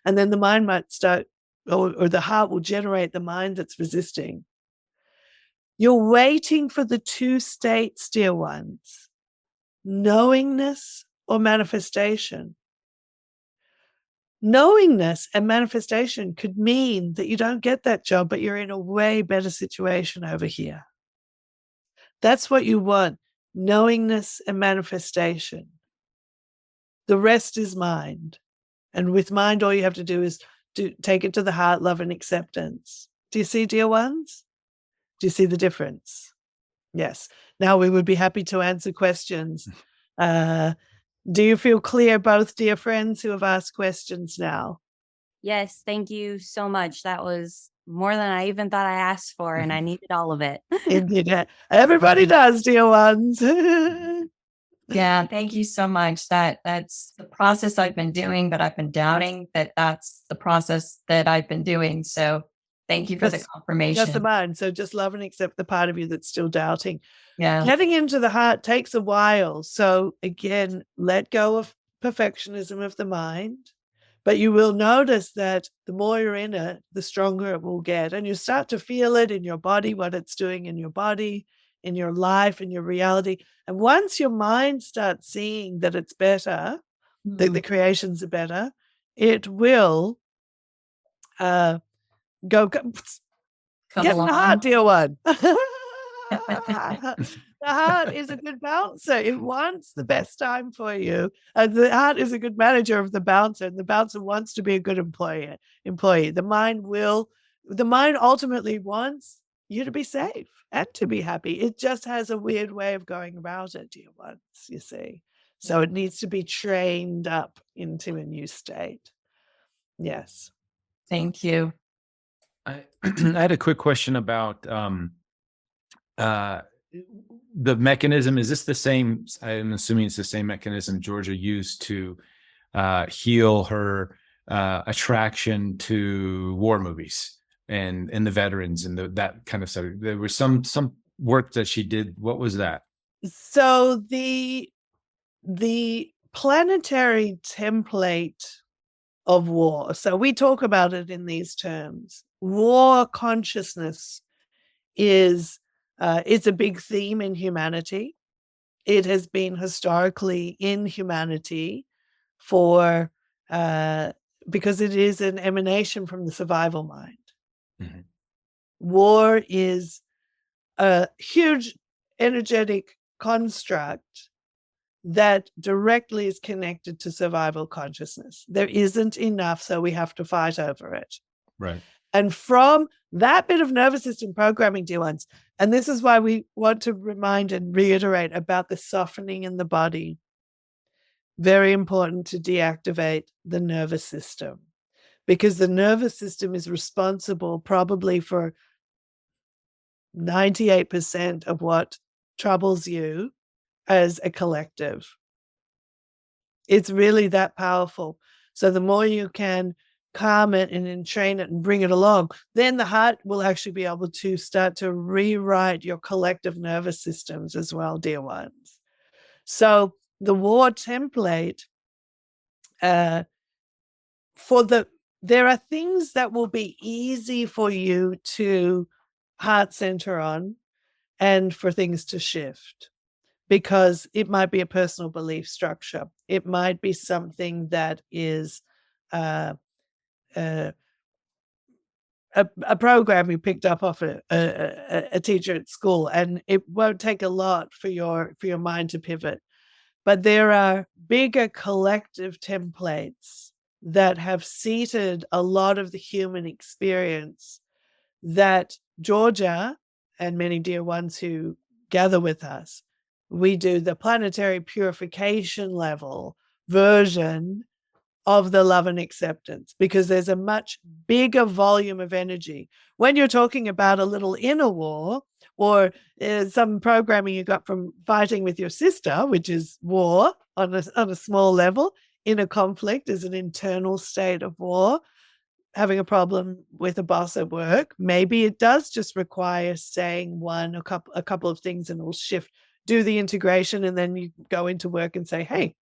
And then the mind might start, or the heart will generate the mind that's resisting. You're waiting for the two states, dear ones, knowingness or manifestation. Knowingness and manifestation could mean that you don't get that job, but you're in a way better situation over here. That's what you want, knowingness and manifestation. The rest is mind. And with mind, all you have to do is take it to the heart, love and acceptance. Do you see, dear ones? Do you see the difference? Yes. Now we would be happy to answer questions. Do you feel clear, both dear friends who have asked questions now? Yes, thank you so much. That was more than I even thought I asked for, and I needed all of it. Indeed. Everybody does, dear ones. Yeah, thank you so much. That's the process I've been doing, but I've been doubting that that's the process that I've been doing. So thank you for the confirmation. Just the mind. So just love and accept the part of you that's still doubting. Yeah. Getting into the heart takes a while. So again, let go of perfectionism of the mind. But you will notice that the more you're in it, the stronger it will get. And you start to feel it in your body, what it's doing in your body, in your life, in your reality. And once your mind starts seeing that it's better, that the creations are better, it will go get in the heart, dear one. The heart is a good bouncer. It wants the best time for you. And the heart is a good manager of the bouncer, and the bouncer wants to be a good employee. The mind ultimately wants you to be safe and to be happy. It just has a weird way of going about it, dear ones, you see. So it needs to be trained up into a new state. Yes. Thank you. I had a quick question about the mechanism. Is this the same? I'm assuming it's the same mechanism Georgia used to heal her attraction to war movies and the veterans and that kind of stuff. There was some work that she did. What was that? So the planetary template of war. So we talk about it in these terms. War consciousness is it's a big theme in humanity. It has been historically in humanity for because it is an emanation from the survival mind. Mm-hmm. War is a huge energetic construct that directly is connected to survival consciousness. There isn't enough, so we have to fight over it. Right. And from that bit of nervous system programming, dear ones, and this is why we want to remind and reiterate about the softening in the body. Very important to deactivate the nervous system, because the nervous system is responsible probably for 98% of what troubles you as a collective. It's really that powerful. So the more you can calm it and entrain it and bring it along, then the heart will actually be able to start to rewrite your collective nervous systems as well, dear ones. So the war template, there are things that will be easy for you to heart center on and for things to shift, because it might be a personal belief structure. It might be something that is a program you picked up off a teacher at school, and it won't take a lot for your mind to pivot. But there are bigger collective templates that have seated a lot of the human experience that Georgia and many dear ones who gather with us, we do the planetary purification level version of the love and acceptance, because there's a much bigger volume of energy. When you're talking about a little inner war, or some programming you got from fighting with your sister, which is war on a small level, inner conflict is an internal state of war. Having a problem with a boss at work, maybe it does just require saying a couple of things, and it'll shift, do the integration, and then you go into work and say, hey,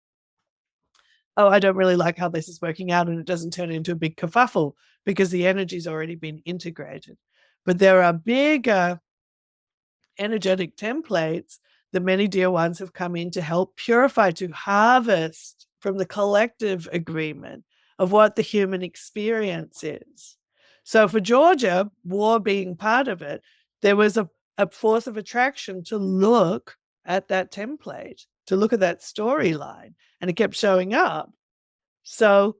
oh, I don't really like how this is working out, and it doesn't turn into a big kerfuffle because the energy's already been integrated. But there are bigger energetic templates that many dear ones have come in to help purify, to harvest from the collective agreement of what the human experience is. So for Georgia, war being part of it, there was a force of attraction to look at that template, to look at that storyline, and it kept showing up. So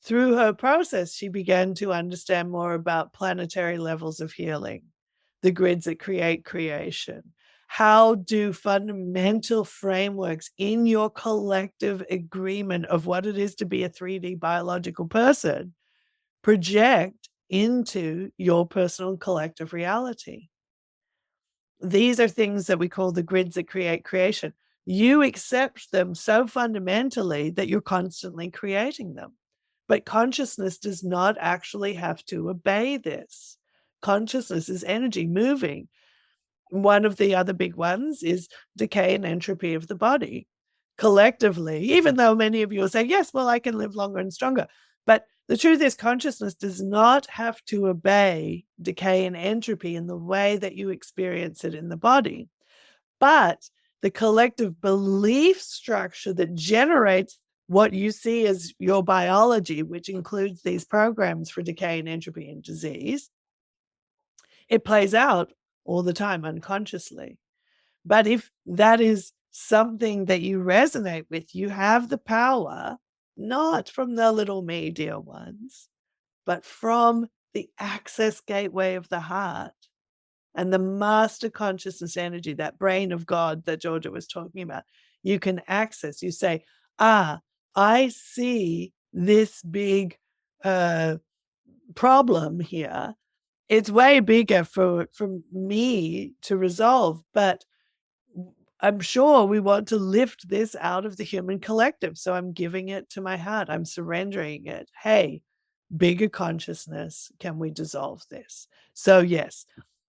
through her process, she began to understand more about planetary levels of healing, the grids that create creation. How do fundamental frameworks in your collective agreement of what it is to be a 3D biological person project into your personal and collective reality? These are things that we call the grids that create creation. You accept them so fundamentally that you're constantly creating them. But consciousness does not actually have to obey this. Consciousness is energy moving. One of the other big ones is decay and entropy of the body. Collectively, even though many of you will say, yes, well, I can live longer and stronger. But the truth is, consciousness does not have to obey decay and entropy in the way that you experience it in the body. But the collective belief structure that generates what you see as your biology, which includes these programs for decay and entropy and disease, it plays out all the time unconsciously. But if that is something that you resonate with, you have the power, not from the little me, dear ones, but from the access gateway of the heart and the master consciousness energy, that brain of God that Georgia was talking about. You can access, you say, I see this big problem here. It's way bigger for me to resolve, but I'm sure we want to lift this out of the human collective. So I'm giving it to my heart. I'm surrendering it. Hey, bigger consciousness, can we dissolve this? So yes,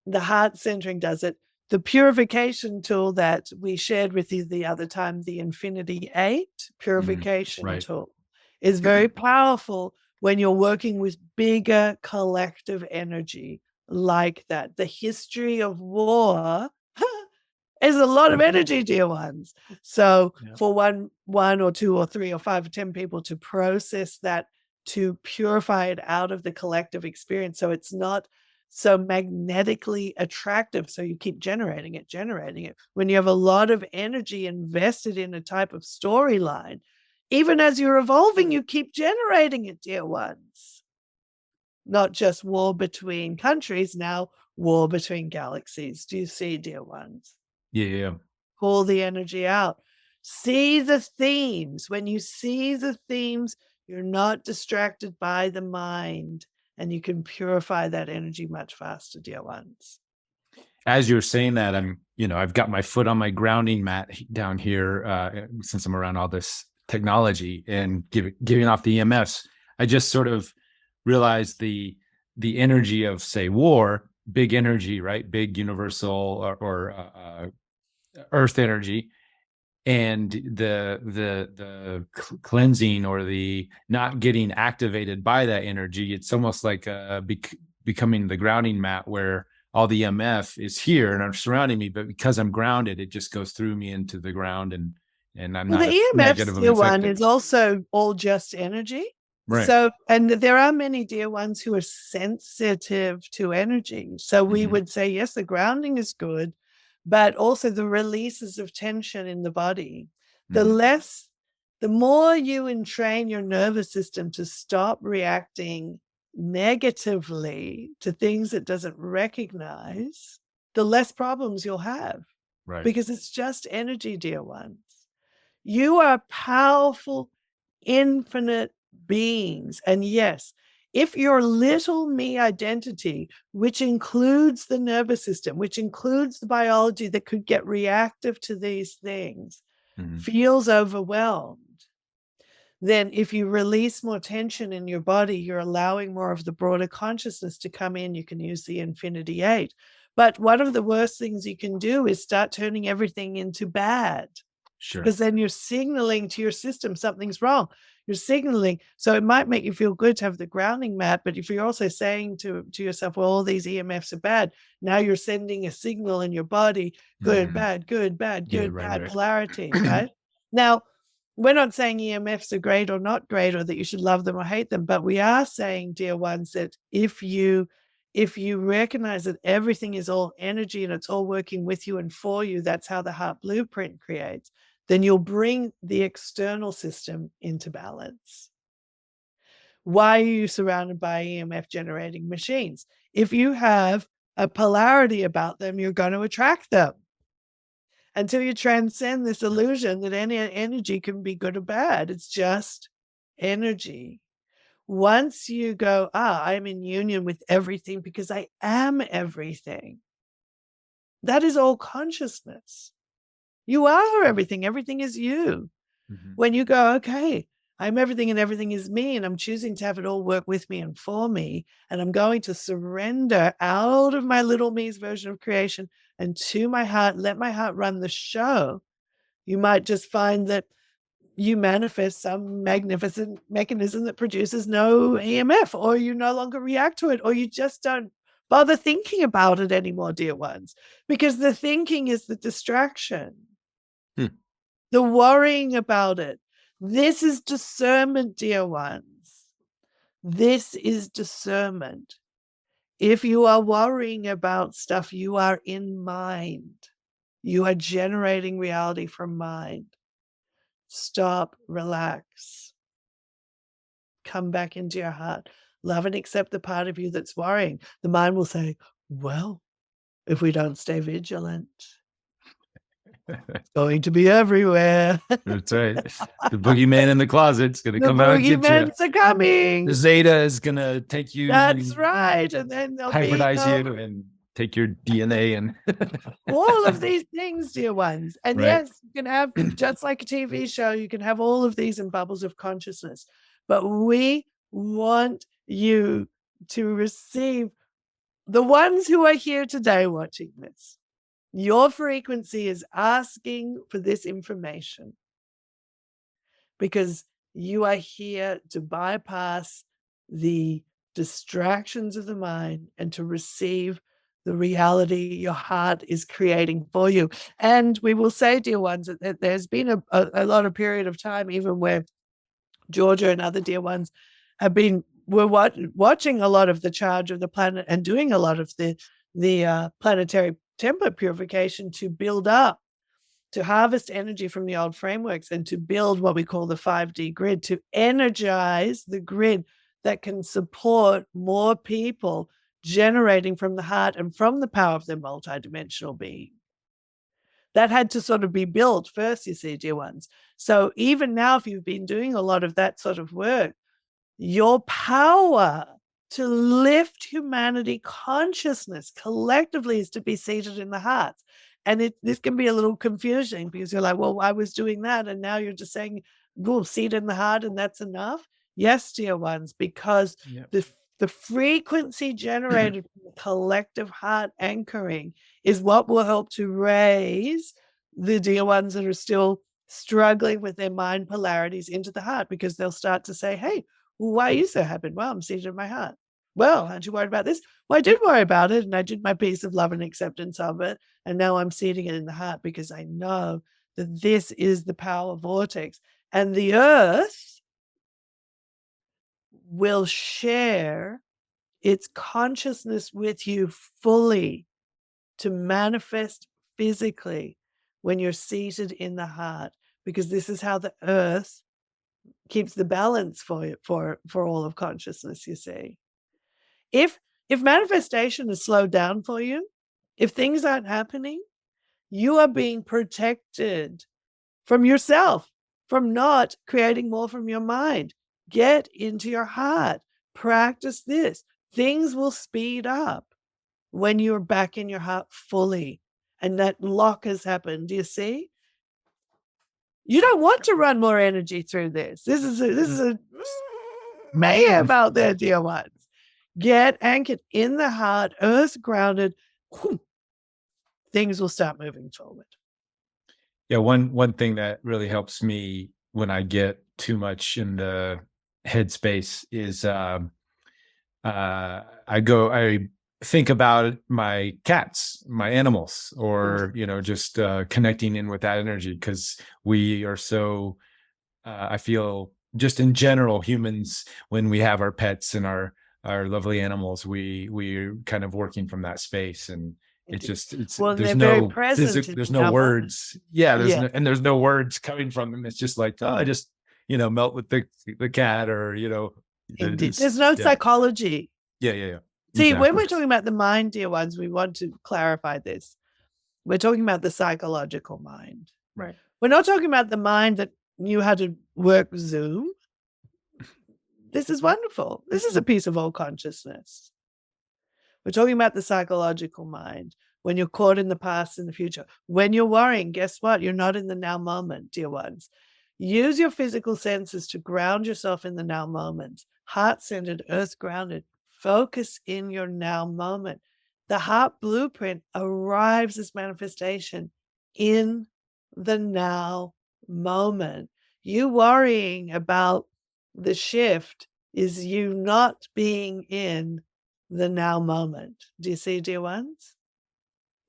the heart centering does it. The purification tool that we shared with you the other time, the Infinity 8 purification tool, is very powerful when you're working with bigger collective energy like that. The history of war It's a lot of energy, dear ones. So for one or two or three or 5 or 10 people to process that, to purify it out of the collective experience, so it's not so magnetically attractive, so you keep generating it. When you have a lot of energy invested in a type of storyline, even as you're evolving, you keep generating it, dear ones. Not just war between countries, now war between galaxies. Do you see, dear ones? Yeah. Pull the energy out. See the themes. When you see the themes, you're not distracted by the mind, and you can purify that energy much faster, dear ones. As you're saying that, I've got my foot on my grounding mat down here since I'm around all this technology and giving off the EMFs. I just sort of realized the energy of, say, war, big energy, right? Big universal or earth energy, and the cleansing or the not getting activated by that energy. It's almost like becoming the grounding mat where all the EMF is here and I'm surrounding me, but because I'm grounded, it just goes through me into the ground, and I'm not the negatively EMF one affected. is also all just energy. Right. So, and there are many dear ones who are sensitive to energy. So we would say, yes, the grounding is good, but also the releases of tension in the body. The more you entrain your nervous system to stop reacting negatively to things it doesn't recognize, the less problems you'll have. Right. Because it's just energy, dear ones. You are powerful, infinite beings. And yes, if your little me identity, which includes the nervous system, which includes the biology that could get reactive to these things, feels overwhelmed, then if you release more tension in your body, you're allowing more of the broader consciousness to come in. You can use the Infinity 8. But one of the worst things you can do is start turning everything into bad. Sure. Because then you're signaling to your system something's wrong. You're signaling. So it might make you feel good to have the grounding mat, but if you're also saying to yourself, well, all these EMFs are bad, now you're sending a signal in your body, good, bad, good, bad, good, bad, polarity, right? Now, we're not saying EMFs are great or not great, or that you should love them or hate them, but we are saying, dear ones, that if you recognize that everything is all energy and it's all working with you and for you, that's how the heart blueprint creates, then you'll bring the external system into balance. Why are you surrounded by EMF generating machines? If you have a polarity about them, you're going to attract them. Until you transcend this illusion that any energy can be good or bad, it's just energy. Once you go, I'm in union with everything because I am everything, that is all consciousness. You are everything. Everything is you. When you go, okay, I'm everything and everything is me, and I'm choosing to have it all work with me and for me, and I'm going to surrender out of my little me's version of creation and to my heart, let my heart run the show, you might just find that you manifest some magnificent mechanism that produces no EMF, or you no longer react to it, or you just don't bother thinking about it anymore, dear ones, because the thinking is the distraction. The worrying about it. This is discernment, dear ones. This is discernment. If you are worrying about stuff, you are in mind. You are generating reality from mind. Stop, relax. Come back into your heart. Love and accept the part of you that's worrying. The mind will say, well, if we don't stay vigilant, it's going to be everywhere. That's right. The boogeyman in the closet's going to come out and get you. The boogeymans are coming. The Zeta is going to take you. That's right. And then they'll hybridize you and take your DNA and all of these things, dear ones. And yes, you can have, just like a TV show, you can have all of these in bubbles of consciousness. But we want you to receive, the ones who are here today watching this, your frequency is asking for this information because you are here to bypass the distractions of the mind and to receive the reality your heart is creating for you. And we will say, dear ones, that there's been a lot of period of time, even where Georgia and other dear ones were watching a lot of the charge of the planet and doing a lot of the planetary template purification to build up, to harvest energy from the old frameworks and to build what we call the 5D grid, to energize the grid that can support more people generating from the heart and from the power of their multidimensional being. That had to sort of be built first, you see, dear ones. So even now, if you've been doing a lot of that sort of work, your power to lift humanity consciousness collectively is to be seated in the heart. And this can be a little confusing because you're like, well, I was doing that. And now you're just saying, go seat in the heart and that's enough. Yes, dear ones, because the frequency generated from the collective heart anchoring is what will help to raise the dear ones that are still struggling with their mind polarities into the heart, because they'll start to say, hey, well, why are you so happy? Well, I'm seated in my heart. Well, aren't you worried about this? Well, I did worry about it, and I did my piece of love and acceptance of it, and now I'm seating it in the heart because I know that this is the power vortex, and the earth will share its consciousness with you fully to manifest physically when you're seated in the heart, because this is how the earth keeps the balance for all of consciousness, you see. If manifestation is slowed down for you, if things aren't happening, you are being protected from yourself, from not creating more from your mind. Get into your heart. Practice this. Things will speed up when you're back in your heart fully. And that lock has happened. Do you see? You don't want to run more energy through this. This is a mayhem out there, dear ones. Get anchored in the heart, earth grounded. Things will start moving forward. Yeah, one thing that really helps me when I get too much in the headspace is I think about my cats, my animals, or just connecting in with that energy, because we are so I feel just in general, humans, when we have our pets and our lovely animals, we're kind of working from that space, and there's no there's no words. Yeah, there's no words coming from them. It's just like, oh, I just melt with the cat, or Indeed. There's no psychology. Yeah. See, exactly. When we're talking about the mind, dear ones, we want to clarify this. We're talking about the psychological mind. Right. We're not talking about the mind that knew how to work Zoom. This is wonderful. This is a piece of all consciousness. We're talking about the psychological mind. When you're caught in the past and the future. When you're worrying, guess what? You're not in the now moment, dear ones. Use your physical senses to ground yourself in the now moment. Heart-centered, earth-grounded. Focus in your now moment. The heart blueprint arrives as manifestation in the now moment. You worrying about the shift is you not being in the now moment. Do you see, dear ones?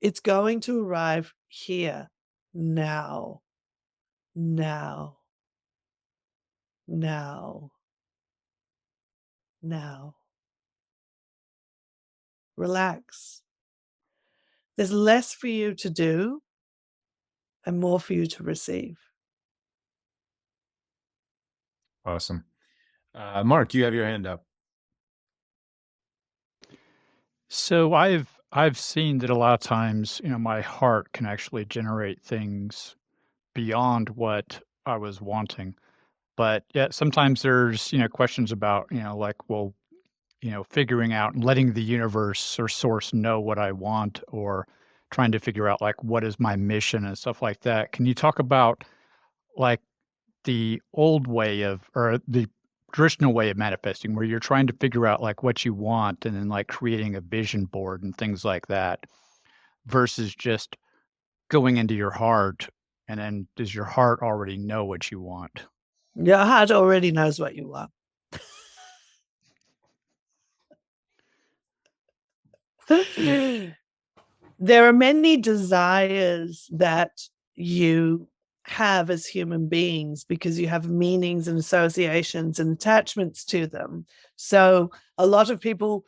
It's going to arrive here, now, now, now, now. Relax. There's less for you to do and more for you to receive. Awesome. Mark, you have your hand up. So I've seen that a lot of times, my heart can actually generate things beyond what I was wanting. But yet sometimes there's, questions about, figuring out and letting the universe or source know what I want, or trying to figure out what is my mission and stuff like that. Can you talk about the old way or the traditional way of manifesting, where you're trying to figure out what you want and then creating a vision board and things like that, versus just going into your heart, and then does your heart already know what you want? Your heart already knows what you want. there are many desires that you have as human beings because you have meanings and associations and attachments to them. So a lot of people,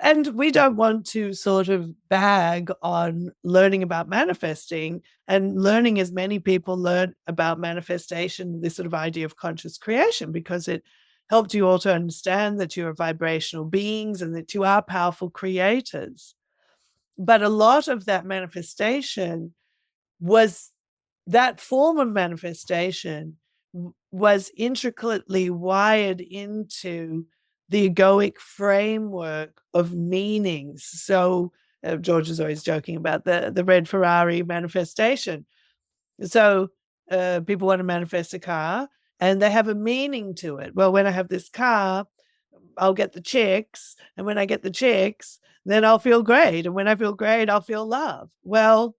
and we don't want to sort of bag on learning about manifesting and learning as many people learn about manifestation, this sort of idea of conscious creation, because it helped you all to understand that you are vibrational beings and that you are powerful creators. But a lot of that manifestation was, that form of manifestation was intricately wired into the egoic framework of meanings. So George is always joking about the red Ferrari manifestation. So people want to manifest a car and they have a meaning to it. Well, when I have this car, I'll get the chicks. And when I get the chicks, then I'll feel great. And when I feel great, I'll feel love. Well,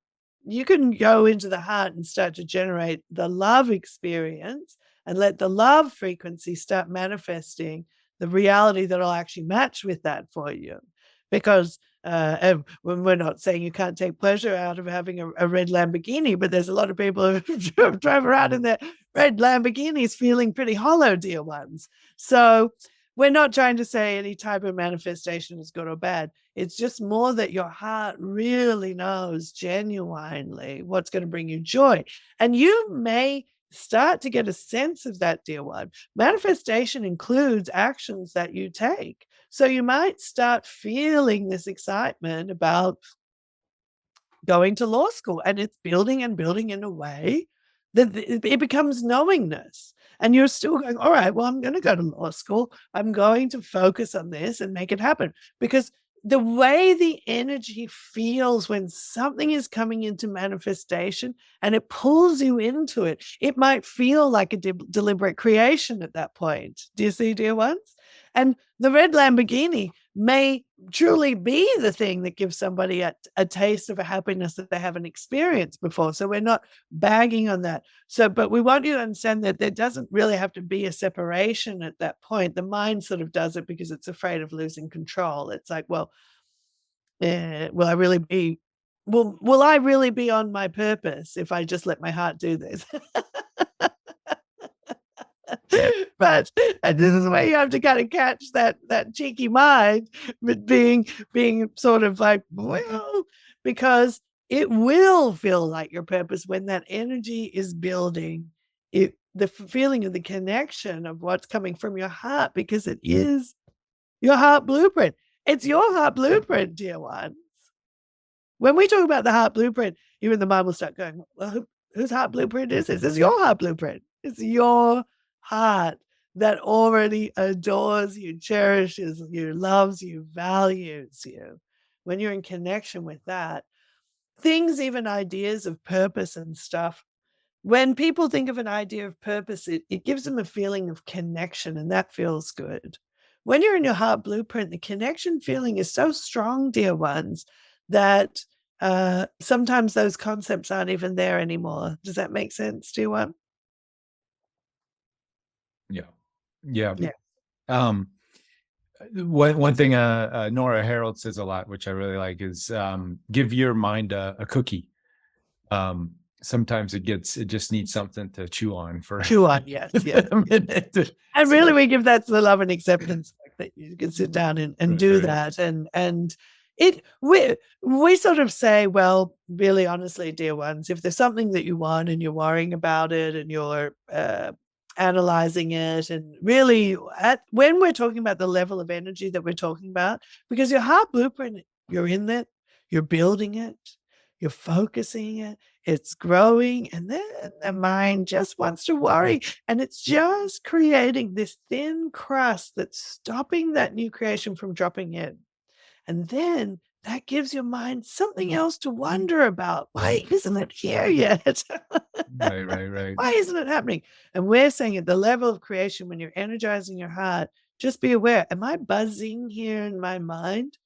you can go into the heart and start to generate the love experience and let the love frequency start manifesting the reality that'll actually match with that for you. Because and when we're not saying you can't take pleasure out of having a red Lamborghini, but there's a lot of people who drive around in their red Lamborghinis feeling pretty hollow, dear ones. So we're not trying to say any type of manifestation is good or bad. It's just more that your heart really knows genuinely what's going to bring you joy. And you may start to get a sense of that, dear one. Manifestation includes actions that you take. So you might start feeling this excitement about going to law school, and it's building and building in a way that it becomes knowingness. And you're still going, all right, well, I'm going to go to law school. I'm going to focus on this and make it happen. Because the way the energy feels when something is coming into manifestation and it pulls you into it, it might feel like a deliberate creation at that point. Do you see, dear ones? And the red Lamborghini may truly be the thing that gives somebody a taste of a happiness that they haven't experienced before. So we're not bagging on that. So, but we want you to understand that there doesn't really have to be a separation at that point. The mind sort of does it because it's afraid of losing control. It's like, well, will I really be on my purpose if I just let my heart do this? But and this is where you have to kind of catch that cheeky mind, but being sort of like, well, because it will feel like your purpose when that energy is building. The feeling of the connection of what's coming from your heart, because it is your heart blueprint. It's your heart blueprint, dear ones. When we talk about the heart blueprint, even the mind will start going, well, whose heart blueprint is this? It's your heart blueprint. It's your heart that already adores you, cherishes you, loves you, values you. When you're in connection with that, things, even ideas of purpose and stuff, when people think of an idea of purpose, it gives them a feeling of connection, and that feels good. When you're in your heart blueprint, the connection feeling is so strong, dear ones, that sometimes those concepts aren't even there anymore. Does that make sense, dear one? Yeah. One thing Nora Harold says a lot, which I really like, is give your mind a cookie. Sometimes it just needs something to chew on yes. A minute. And really, we give that to the love and acceptance, that you can sit down and do that. And we sort of say, well, really honestly, dear ones, if there's something that you want and you're worrying about it and you're analyzing it, and really when we're talking about the level of energy that we're talking about, because your heart blueprint, you're in it, you're building it, you're focusing it, it's growing, and then the mind just wants to worry, and it's just creating this thin crust that's stopping that new creation from dropping in. And then that gives your mind something else to wonder about. Why isn't it here yet? Right. Why isn't it happening? And we're saying at the level of creation, when you're energizing your heart, just be aware, am I buzzing here in my mind?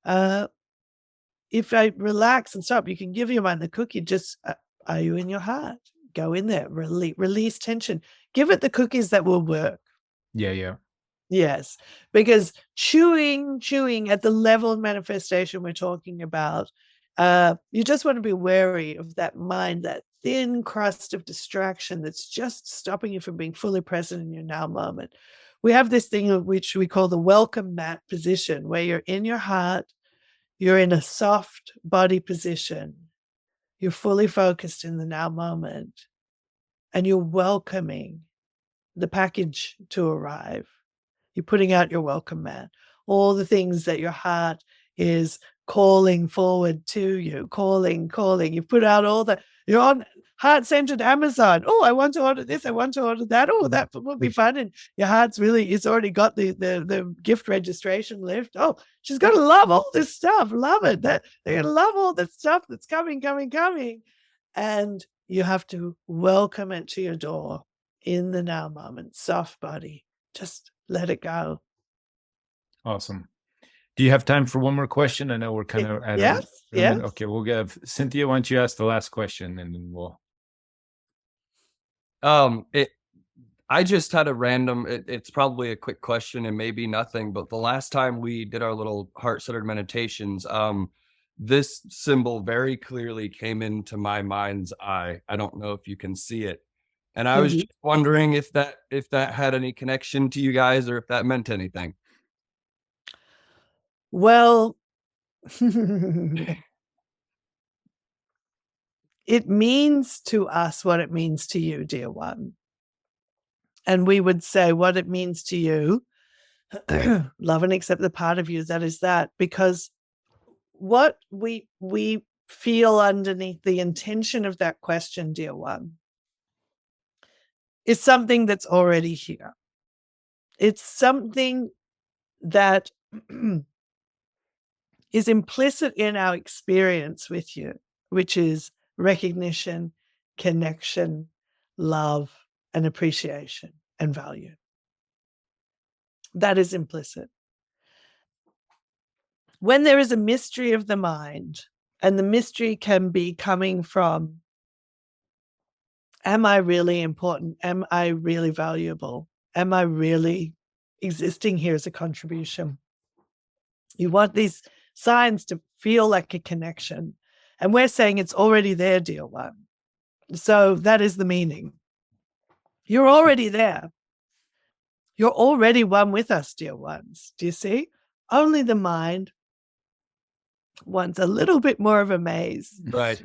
If I relax and stop, you can give your mind the cookie. Just, are you in your heart? Go in there, release tension. Give it the cookies that will work. Yeah. Yes, because chewing at the level of manifestation we're talking about You just want to be wary of that mind, that thin crust of distraction that's just stopping you from being fully present in your now moment. We have this thing which we call the welcome mat position, where you're in your heart, you're in a soft body position, you're fully focused in the now moment, and you're welcoming the package to arrive. You're putting out your welcome mat, all the things that your heart is calling forward to you, calling. You put out you're on heart-centered Amazon. Oh, I want to order this. I want to order that. Oh, that will be fun. And your heart's it's already got the gift registration list. Oh, she's going to love all this stuff. Love it. They're going to love all this stuff that's coming. And you have to welcome it to your door in the now moment. Soft body. Just let it go. Awesome. Do you have time for one more question? I know we're kind of at yes. Okay, we'll give Cynthia. Why don't you ask the last question, and then we'll. I just had a random. It's probably a quick question and maybe nothing. But the last time we did our little heart-centered meditations, this symbol very clearly came into my mind's eye. I don't know if you can see it, and I was just wondering if that had any connection to you guys, or if that meant anything. Well, it means to us what it means to you, dear one. And we would say what it means to you, love and accept the part of you that is that, because what we feel underneath the intention of that question, dear one, is something that's already here. It's something that is implicit in our experience with you, which is recognition, connection, love, and appreciation and value. That is implicit. When there is a mystery of the mind, and the mystery can be coming from, am I really important? Am I really valuable? Am I really existing here as a contribution? You want these signs to feel like a connection. And we're saying it's already there, dear one. So that is the meaning. You're already there. You're already one with us, dear ones. Do you see? Only the mind wants a little bit more of a maze. Right.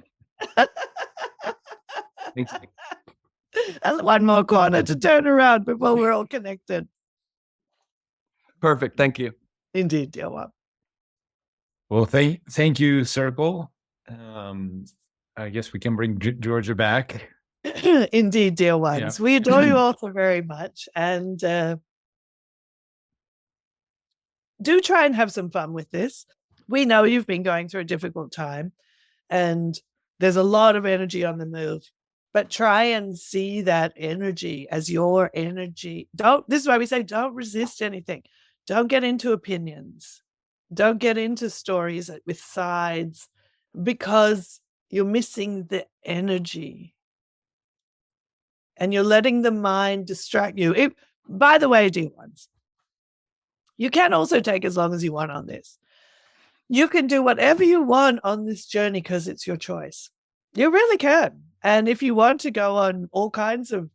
And one more corner to turn around before we're all connected. Perfect. Thank you. Indeed, dear one. Well, thank you, Circle. I guess we can bring Georgia back. Indeed, dear ones. Yeah. We adore you all so very much. And do try and have some fun with this. We know you've been going through a difficult time, and there's a lot of energy on the move. But try and see that energy as your energy. This is why we say don't resist anything. Don't get into opinions. Don't get into stories with sides, because you're missing the energy. And you're letting the mind distract you. By the way, dear ones, you can also take as long as you want on this. You can do whatever you want on this journey because it's your choice. You really can. And if you want to go on all kinds of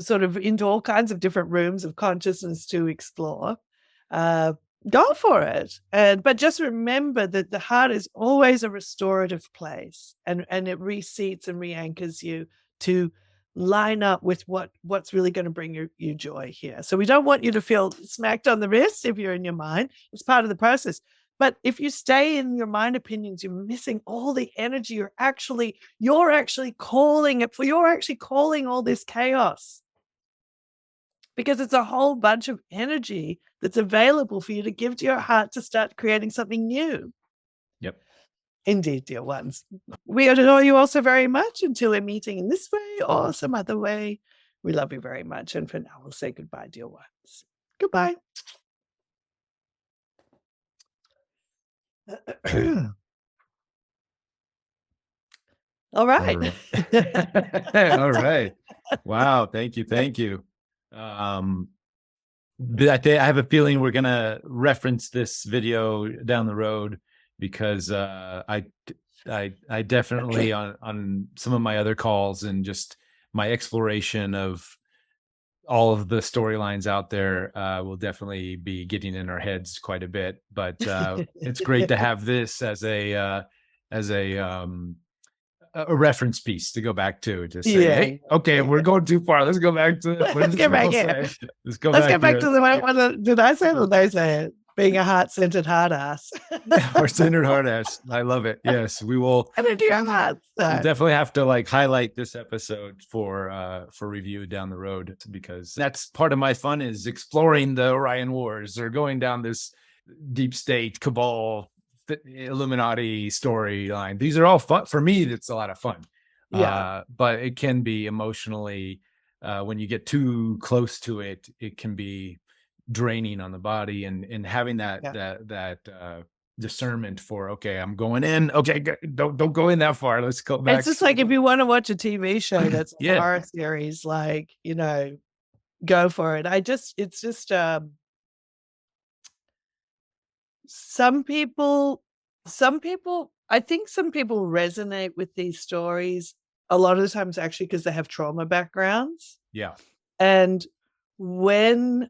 into all kinds of different rooms of consciousness to explore, go for it. But just remember that the heart is always a restorative place, and it reseats and re-anchors you to line up with what's really going to bring you joy here. So we don't want you to feel smacked on the wrist if you're in your mind. It's part of the process. But if you stay in your mind opinions, you're missing all the energy. You're actually calling it for. You're actually calling all this chaos, because it's a whole bunch of energy that's available for you to give to your heart to start creating something new. Yep. Indeed, dear ones. We adore you also very much until we're meeting in this way or some other way. We love you very much. And for now, we'll say goodbye, dear ones. Goodbye. All right. All right. Wow. Thank you. I have a feeling we're going to reference this video down the road because I definitely on some of my other calls and just my exploration of all of the storylines out there will definitely be getting in our heads quite a bit. But it's great to have this as a reference piece to go back to say, hey, okay, we're going too far. Let's go back to let's get back in. Let's go back to the one. Did I say it or did I say it? Being a heart-centered hard ass. Heart-centered hard ass. I love it. Yes, we will. I'm gonna do your heart. We'll definitely have to like highlight this episode for review down the road, because that's part of my fun, is exploring the Orion Wars or going down this deep state cabal Illuminati storyline. These are all fun for me. It's a lot of fun. But it can be emotionally when you get too close to it, it can be draining on the body, and having that discernment for, okay, I'm going in, okay, don't go in that far, let's go back. It's just like if you want to watch a TV show that's a horror series, like, go for it. It's just some people I think some people resonate with these stories a lot of the times actually because they have trauma backgrounds. And when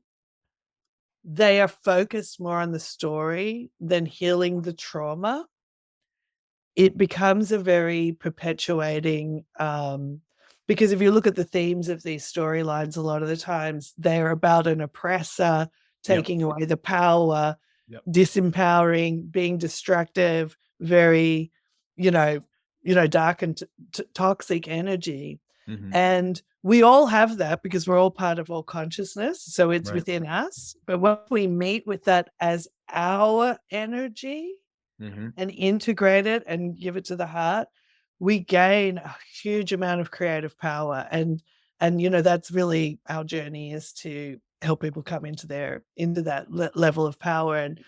they are focused more on the story than healing the trauma, it becomes a very perpetuating, because if you look at the themes of these storylines, a lot of the times they're about an oppressor taking away the power, disempowering, being destructive, very, dark and toxic energy. And we all have that because we're all part of all consciousness. So it's within us. But when we meet with that as our energy and integrate it and give it to the heart, we gain a huge amount of creative power. And that's really our journey, is to help people come into that level of power. And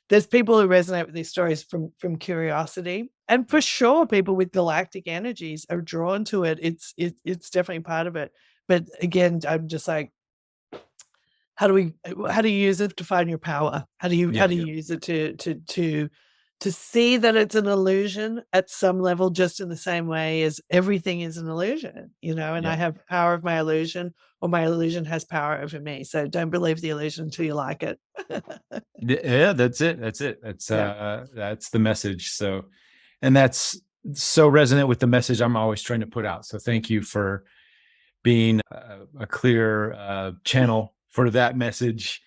there's people who resonate with these stories from curiosity, and for sure people with galactic energies are drawn to it. It's definitely part of it. But again, I'm just like, how do you use it to find your power? How do you use it to see that it's an illusion at some level, just in the same way as everything is an illusion, and I have power of my illusion, or my illusion has power over me. So don't believe the illusion until you like it. That's it. That's the message. So, and that's so resonant with the message I'm always trying to put out. So thank you for being a clear channel for that message.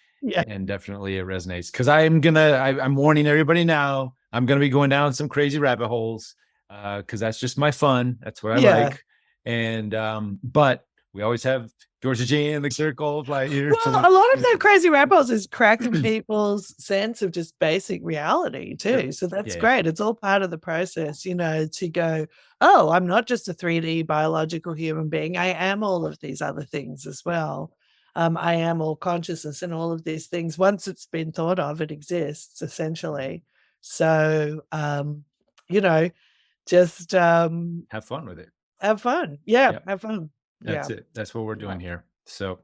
And definitely it resonates, because I'm warning everybody now, I'm going to be going down some crazy rabbit holes, because that's just my fun. That's what I like. And, but we always have Georgia Jean in the circle right here. Well, a lot of that crazy rabbit holes is cracking people's sense of just basic reality too. So that's great. It's all part of the process, to go, oh, I'm not just a 3D biological human being. I am all of these other things as well. I am all consciousness and all of these things. Once it's been thought of, it exists essentially. So, just have fun with it. Have fun. Have fun. That's it. That's what we're doing here. So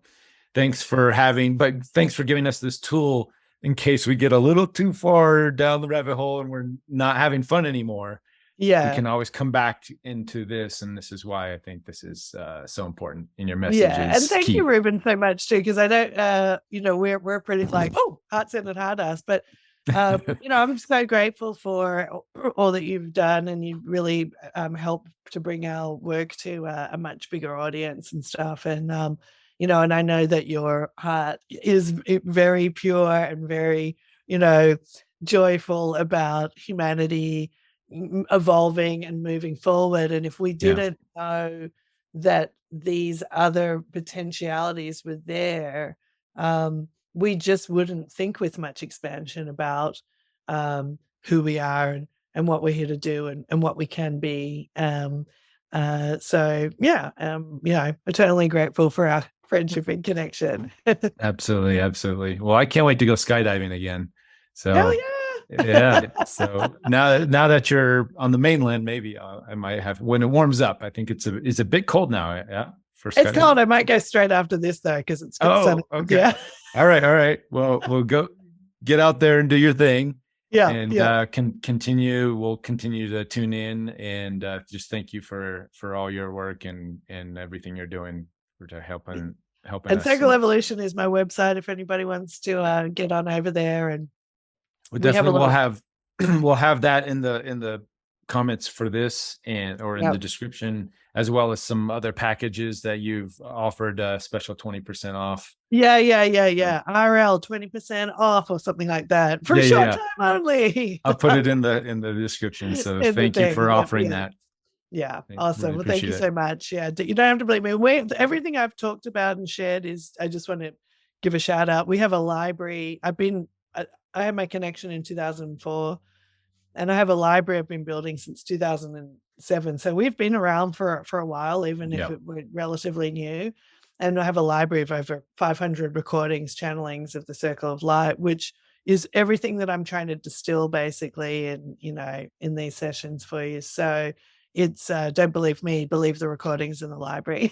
thanks for giving us this tool in case we get a little too far down the rabbit hole and we're not having fun anymore. We can always come back into this, and this is why I think this is so important in your message. And thank you, Reuben, so much too, because I don't, we're pretty like, heart-centered hard ass, but I'm so grateful for all that you've done, and you really helped to bring our work to a much bigger audience and stuff. And and I know that your heart is very pure and very, joyful about humanity evolving and moving forward. And if we didn't know that these other potentialities were there, we just wouldn't think with much expansion about who we are and what we're here to do and what we can be. I'm eternally grateful for our friendship and connection. Absolutely. Well, I can't wait to go skydiving again. So hell yeah. So now that you're on the mainland, maybe I might have, when it warms up. I think it's a bit cold now. It's cold. I might go straight after this though, because it's good sun. Okay. All right. Well, we'll go get out there and do your thing. Yeah. And yeah. we'll continue to tune in, and just thank you for all your work and everything you're doing to helping And us. Cycle Evolution is my website if anybody wants to get on over there. And we'll have that in the comments for this, or in the description, as well as some other packages that you've offered special 20% off. Yeah. RL 20% off or something like that for a short time only. I'll put it in the description. So thank you for offering that. Yeah, I awesome. really Well, thank you appreciate so much. Yeah, you don't have to believe me. Everything I've talked about and shared is, I just want to give a shout out. We have a library. I had my connection in 2004, and I have a library I've been building since 2007. So we've been around for a while, even if we're relatively new. And I have a library of over 500 recordings, channelings of the Circle of Light, which is everything that I'm trying to distill basically in these sessions for you. So it's don't believe me, believe the recordings in the library.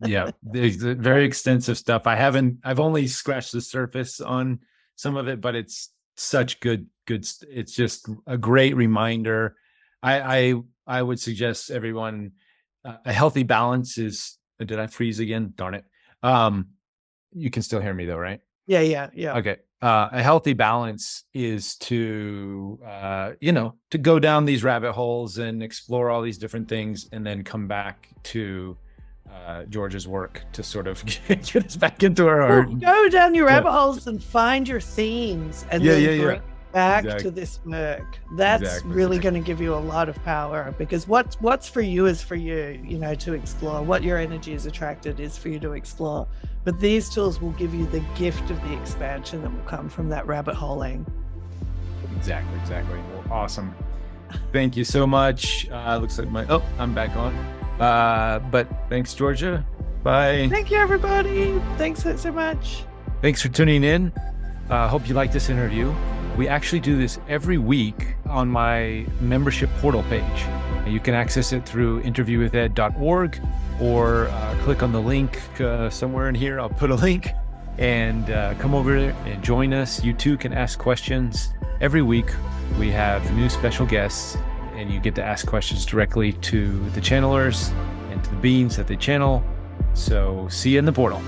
Yeah, there's very extensive stuff. I've only scratched the surface on some of it, but it's such good. It's just a great reminder. I would suggest everyone a healthy balance is. Did I freeze again? Darn it. You can still hear me though, right? Yeah. Okay. A healthy balance is to to go down these rabbit holes and explore all these different things, and then come back to George's work to sort of get us back into our heart. Go down your rabbit holes and find your themes, and then bring back to this work. That's really going to give you a lot of power, because what's for you is for you, to explore. What your energy is attracted is for you to explore. But these tools will give you the gift of the expansion that will come from that rabbit holing. Exactly. Well, awesome. Thank you so much. Looks like I'm back on. But thanks, Georgia. Bye. Thank you, everybody. Thanks so much. Thanks for tuning in. Hope you like this interview. We actually do this every week on my membership portal page. You can access it through interviewwithed.org, or click on the link somewhere in here. I'll put a link, and come over and join us. You too can ask questions. Every week we have new special guests, and you get to ask questions directly to the channelers and to the beings that they channel. So see you in the portal.